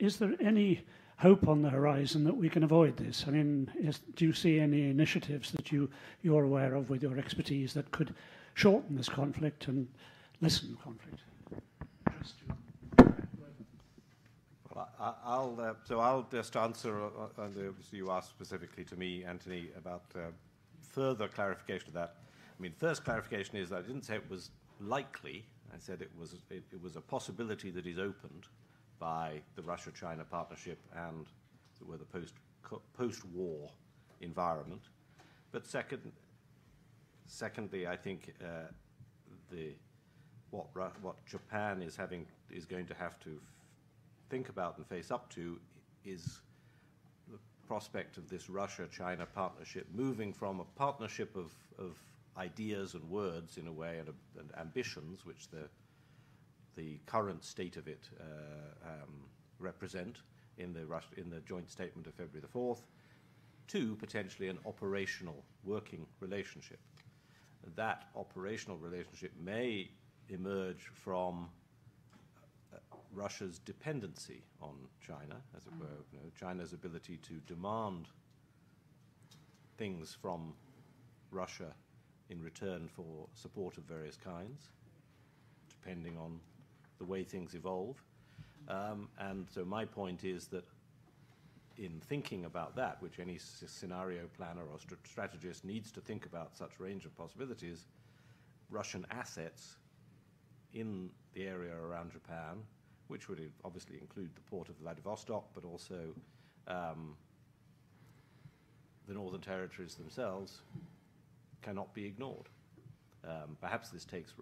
Is there any hope on the horizon that we can avoid this? Do you see any initiatives that you're aware of with your expertise that could shorten this conflict and lessen the conflict? Well, I'll just answer on you asked specifically to me, Anthony, about further clarification of that. First clarification is that I didn't say it was likely. I said it was a possibility that is opened by the Russia-China partnership and the post-war environment. But secondly, I think what Japan is going to have to think about and face up to is the prospect of this Russia-China partnership moving from a partnership of ideas and words in a way and ambitions, which the current state of it represent in the joint statement of February the 4th, to potentially an operational working relationship. That operational relationship may emerge from Russia's dependency on China, as it were, China's ability to demand things from Russia in return for support of various kinds, depending on the way things evolve. And so my point is that in thinking about that, which any scenario planner or strategist needs to think about such range of possibilities, Russian assets in the area around Japan, which would obviously include the port of Vladivostok, but also the Northern Territories themselves, cannot be ignored. Perhaps this takes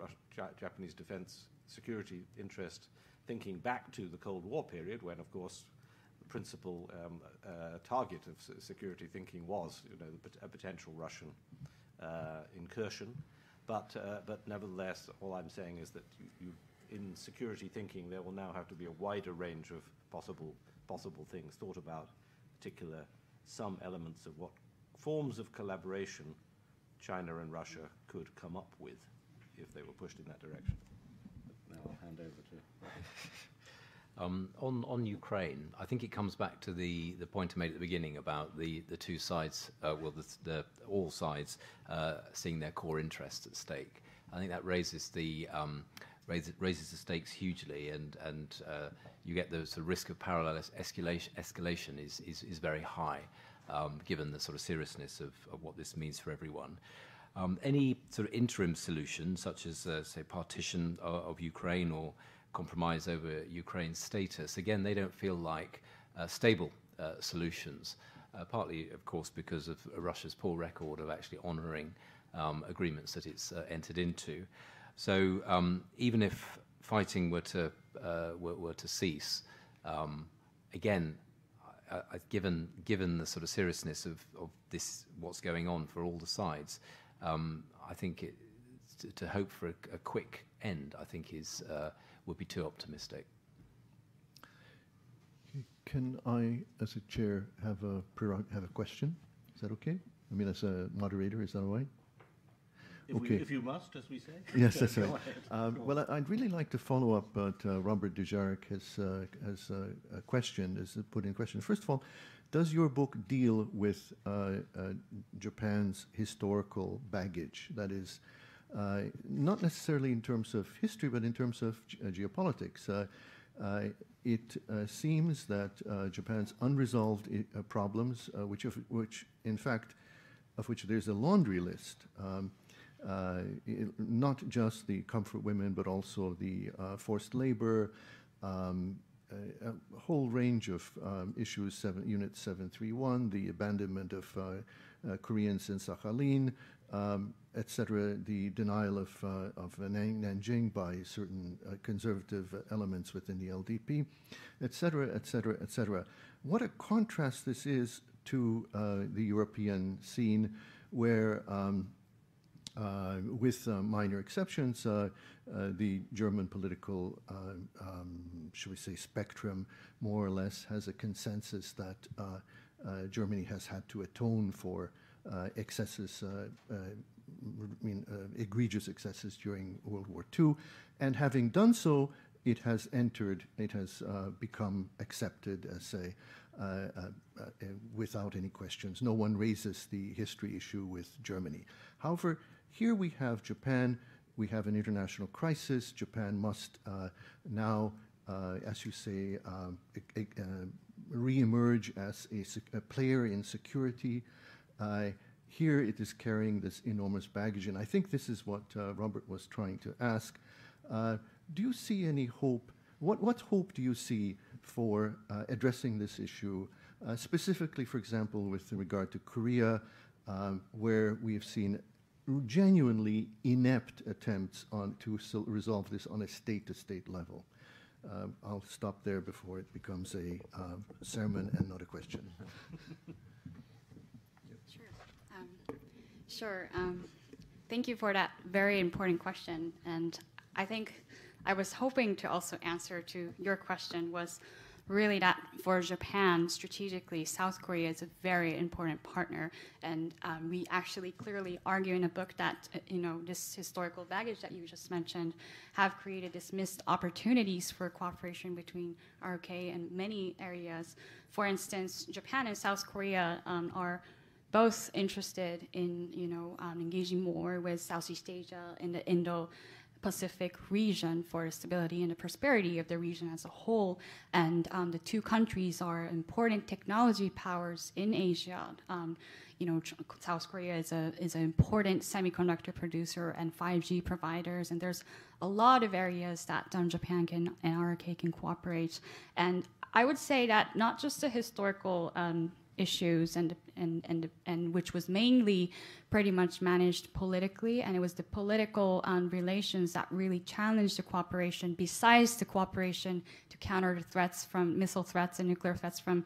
Japanese defense security interest thinking back to the Cold War period, when, of course, the principal target of security thinking was, a potential Russian incursion. But nevertheless, all I'm saying is that in security thinking, there will now have to be a wider range of possible things, thought about some elements of what forms of collaboration China and Russia could come up with if they were pushed in that direction. But now I'll hand over to... On Ukraine, I think it comes back to the point I made at the beginning about the two sides, all sides seeing their core interests at stake. I think that raises the stakes hugely, and you get the sort of risk of parallel escalation is very high, given the sort of seriousness of what this means for everyone. Any sort of interim solution, such as say partition of Ukraine or compromise over Ukraine's status, again, they don't feel like stable solutions, partly, of course, because of Russia's poor record of actually honouring agreements that it's entered into. So even if fighting were to cease, again, given the sort of seriousness of this, what's going on for all the sides, I think to hope for a quick end, I think would be too optimistic. Can I, as a chair, have a question? Is that okay? I mean, as a moderator, is that all right? If you must, as we say. Yes, that's right. Well, I'd really like to follow up what Robert Dujarric has put in question. First of all, does your book deal with Japan's historical baggage? That is, not necessarily in terms of history, but in terms of geopolitics. It seems that Japan's unresolved problems, which in fact, of which there's a laundry list, not just the comfort women, but also the forced labor, a whole range of issues, Unit 731, the abandonment of Koreans in Sakhalin, etc., the denial of Nanjing by certain conservative elements within the LDP, etc., etc., etc. What a contrast this is to the European scene, where with minor exceptions, the German political, should we say, spectrum more or less has a consensus that Germany has had to atone for excesses, egregious excesses during World War II, and having done so, it has become accepted as without any questions. No one raises the history issue with Germany. However, here we have Japan, we have an international crisis. Japan must now, as you say, re-emerge as a player in security. Here it is carrying this enormous baggage, and I think this is what Robert was trying to ask. Do you see any hope? What hope do you see for addressing this issue, specifically, for example, with regard to Korea, where we have seen genuinely inept attempts to resolve this on a state-to-state level? I'll stop there before it becomes a sermon and not a question. Sure. Thank you for that very important question. And I think I was hoping to also answer to your question was really that for Japan, strategically, South Korea is a very important partner. And we actually clearly argue in a book that, this historical baggage that you just mentioned have created this missed opportunities for cooperation between ROK and many areas. For instance, Japan and South Korea are both interested in, engaging more with Southeast Asia and the Indo-Pacific region for the stability and the prosperity of the region as a whole. And the two countries are important technology powers in Asia. South Korea is an important semiconductor producer and 5G providers, and there's a lot of areas that Japan and ROK can cooperate. And I would say that not just the historical issues and which was mainly pretty much managed politically, and it was the political relations that really challenged the cooperation, besides the cooperation to counter the threats from missile threats and nuclear threats from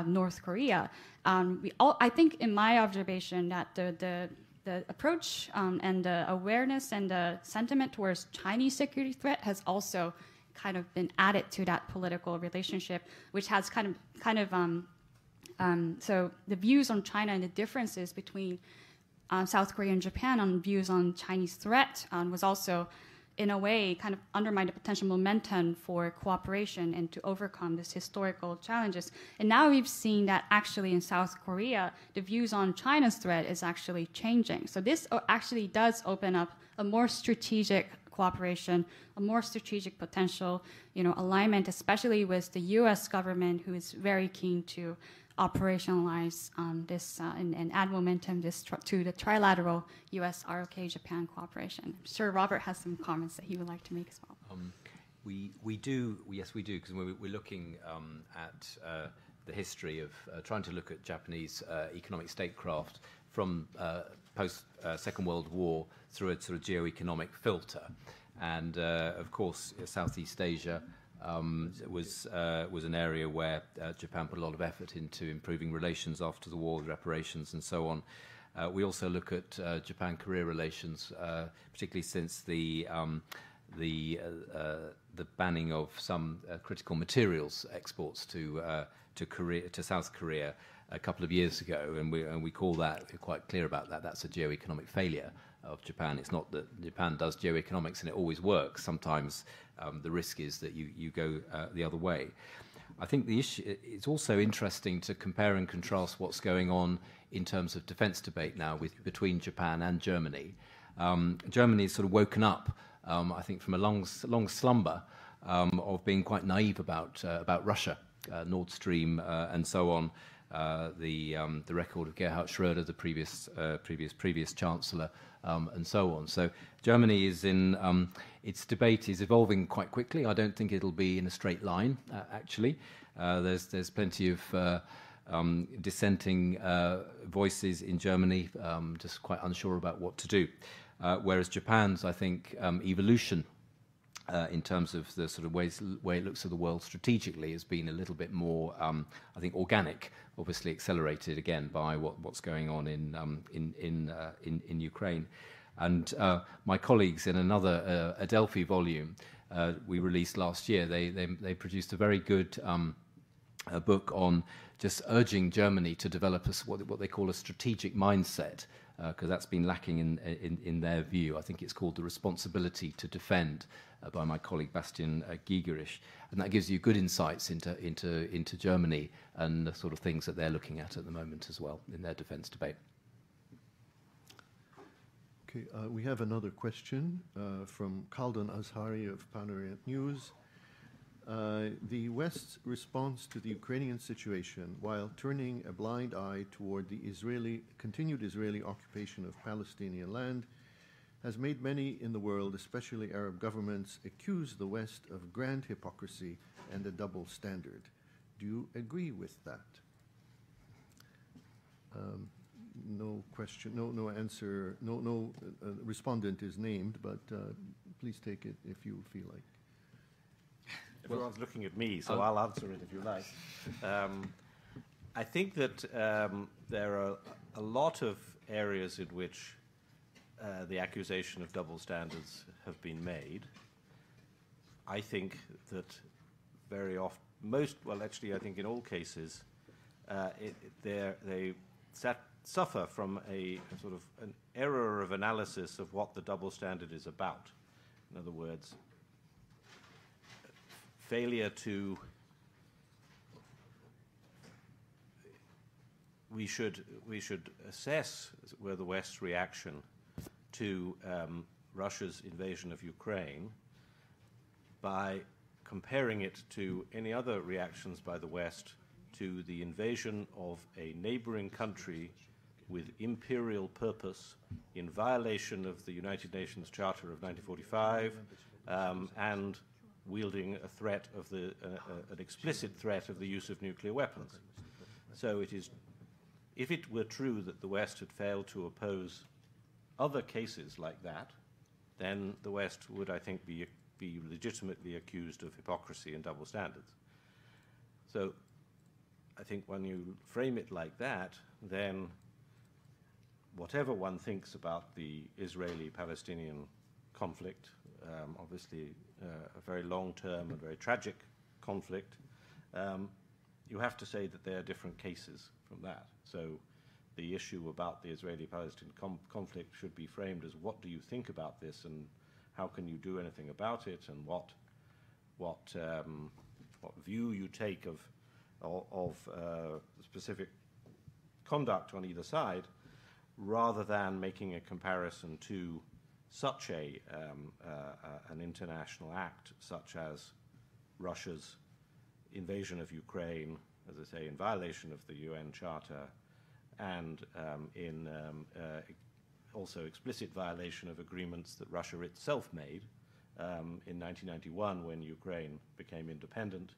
North Korea. I think, in my observation, that the approach and the awareness and the sentiment towards Chinese security threat has also kind of been added to that political relationship, which has so the views on China and the differences between South Korea and Japan on views on Chinese threat was also, in a way, kind of undermine the potential momentum for cooperation and to overcome these historical challenges. And now we've seen that actually in South Korea, the views on China's threat is actually changing. So this actually does open up a more strategic cooperation, a more strategic potential, alignment, especially with the U.S. government, who is very keen to operationalize this and add momentum to the trilateral U.S. ROK Japan cooperation. I'm sure Robert has some comments that he would like to make as well. We do, because we're looking at the history of trying to look at Japanese economic statecraft from post Second World War through a sort of geo-economic filter, and of course Southeast Asia was an area where Japan put a lot of effort into improving relations after the war, reparations, and so on. We also look at Japan-Korea relations, particularly since the banning of some critical materials exports to South Korea a couple of years ago, and we call that, we're quite clear about that. That's a geo-economic failure of Japan. It's not that Japan does geo-economics and it always works. Sometimes the risk is that you go the other way. I think the issue, it's also interesting to compare and contrast what's going on in terms of defense debate now between Japan and Germany. Germany has sort of woken up, I think, from a long slumber of being quite naive about Russia, Nord Stream, and so on. The record of Gerhard Schröder, the previous chancellor, and so on. So Germany is in its debate is evolving quite quickly. I don't think it'll be in a straight line. Actually, there's plenty of dissenting voices in Germany, just quite unsure about what to do. Whereas Japan's, I think, evolution in terms of the sort of way it looks at the world strategically has been a little bit more, I think, organic. Obviously, accelerated again by what's going on in Ukraine. And my colleagues in another Adelphi volume we released last year, they produced a very good a book on just urging Germany to develop what they call a strategic mindset, because that's been lacking in their view. I think it's called The Responsibility to Defend by my colleague Bastian Gigerich, and that gives you good insights into Germany and the sort of things that they're looking at the moment as well in their defense debate. Okay, we have another question from Khaldan Azhari of Pan-Orient News. The West's response to the Ukrainian situation, while turning a blind eye toward the continued Israeli occupation of Palestinian land, has made many in the world, especially Arab governments, accuse the West of grand hypocrisy and a double standard. Do you agree with that? No question, no answer, no respondent is named, but please take it if you feel like. Everyone's looking at me, so I'll answer it if you like. I think that there are a lot of areas in which the accusation of double standards have been made. I think that very often, I think in all cases, they suffer from a sort of an error of analysis of what the double standard is about. In other words, failure to we should assess where the West's reaction to Russia's invasion of Ukraine by comparing it to any other reactions by the West to the invasion of a neighboring country with imperial purpose in violation of the United Nations Charter of 1945 and wielding a threat of an explicit threat of the use of nuclear weapons. So it is, if it were true that the West had failed to oppose other cases like that, then the West would, I think, be legitimately accused of hypocrisy and double standards. So I think when you frame it like that, then whatever one thinks about the Israeli-Palestinian conflict, obviously a very long-term and very tragic conflict, you have to say that there are different cases from that. So the issue about the Israeli-Palestinian conflict should be framed as what do you think about this and how can you do anything about it, and what view you take of specific conduct on either side, rather than making a comparison to such an international act such as Russia's invasion of Ukraine, as I say, in violation of the UN Charter, and in also explicit violation of agreements that Russia itself made in 1991 when Ukraine became independent,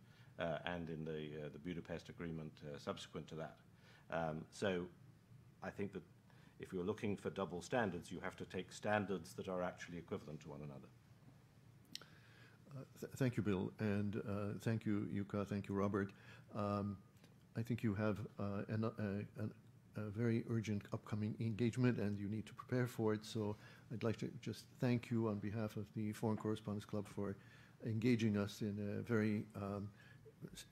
and in the Budapest Agreement subsequent to that. So I think that if you're looking for double standards, you have to take standards that are actually equivalent to one another. Thank you, Bill, and thank you, Yuka, thank you, Robert. I think you have a very urgent upcoming engagement, and you need to prepare for it, so I'd like to just thank you on behalf of the Foreign Correspondents Club for engaging us in a very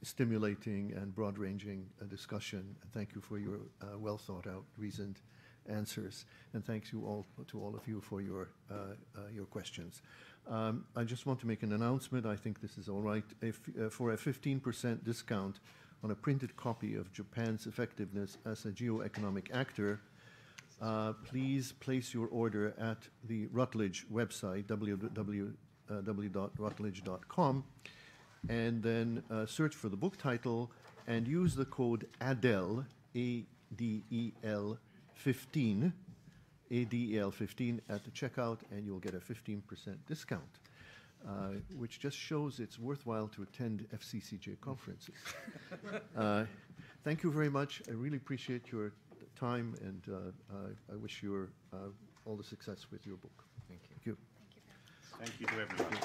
stimulating and broad-ranging discussion. Thank you for your well-thought-out, reasoned answers, and thanks you all to all of you for your questions. I just want to make an announcement. I think this is all right. For a 15% discount on a printed copy of Japan's effectiveness as a geo-economic actor, please place your order at the Routledge website, www.routledge.com, and then search for the book title and use the code ADEL, A-D-E-L 15, ADEL 15 at the checkout, and you'll get a 15% discount, which just shows it's worthwhile to attend FCCJ conferences. Thank you very much. I really appreciate your time, and I wish you all the success with your book. Thank you. Thank you. Thank you to everyone.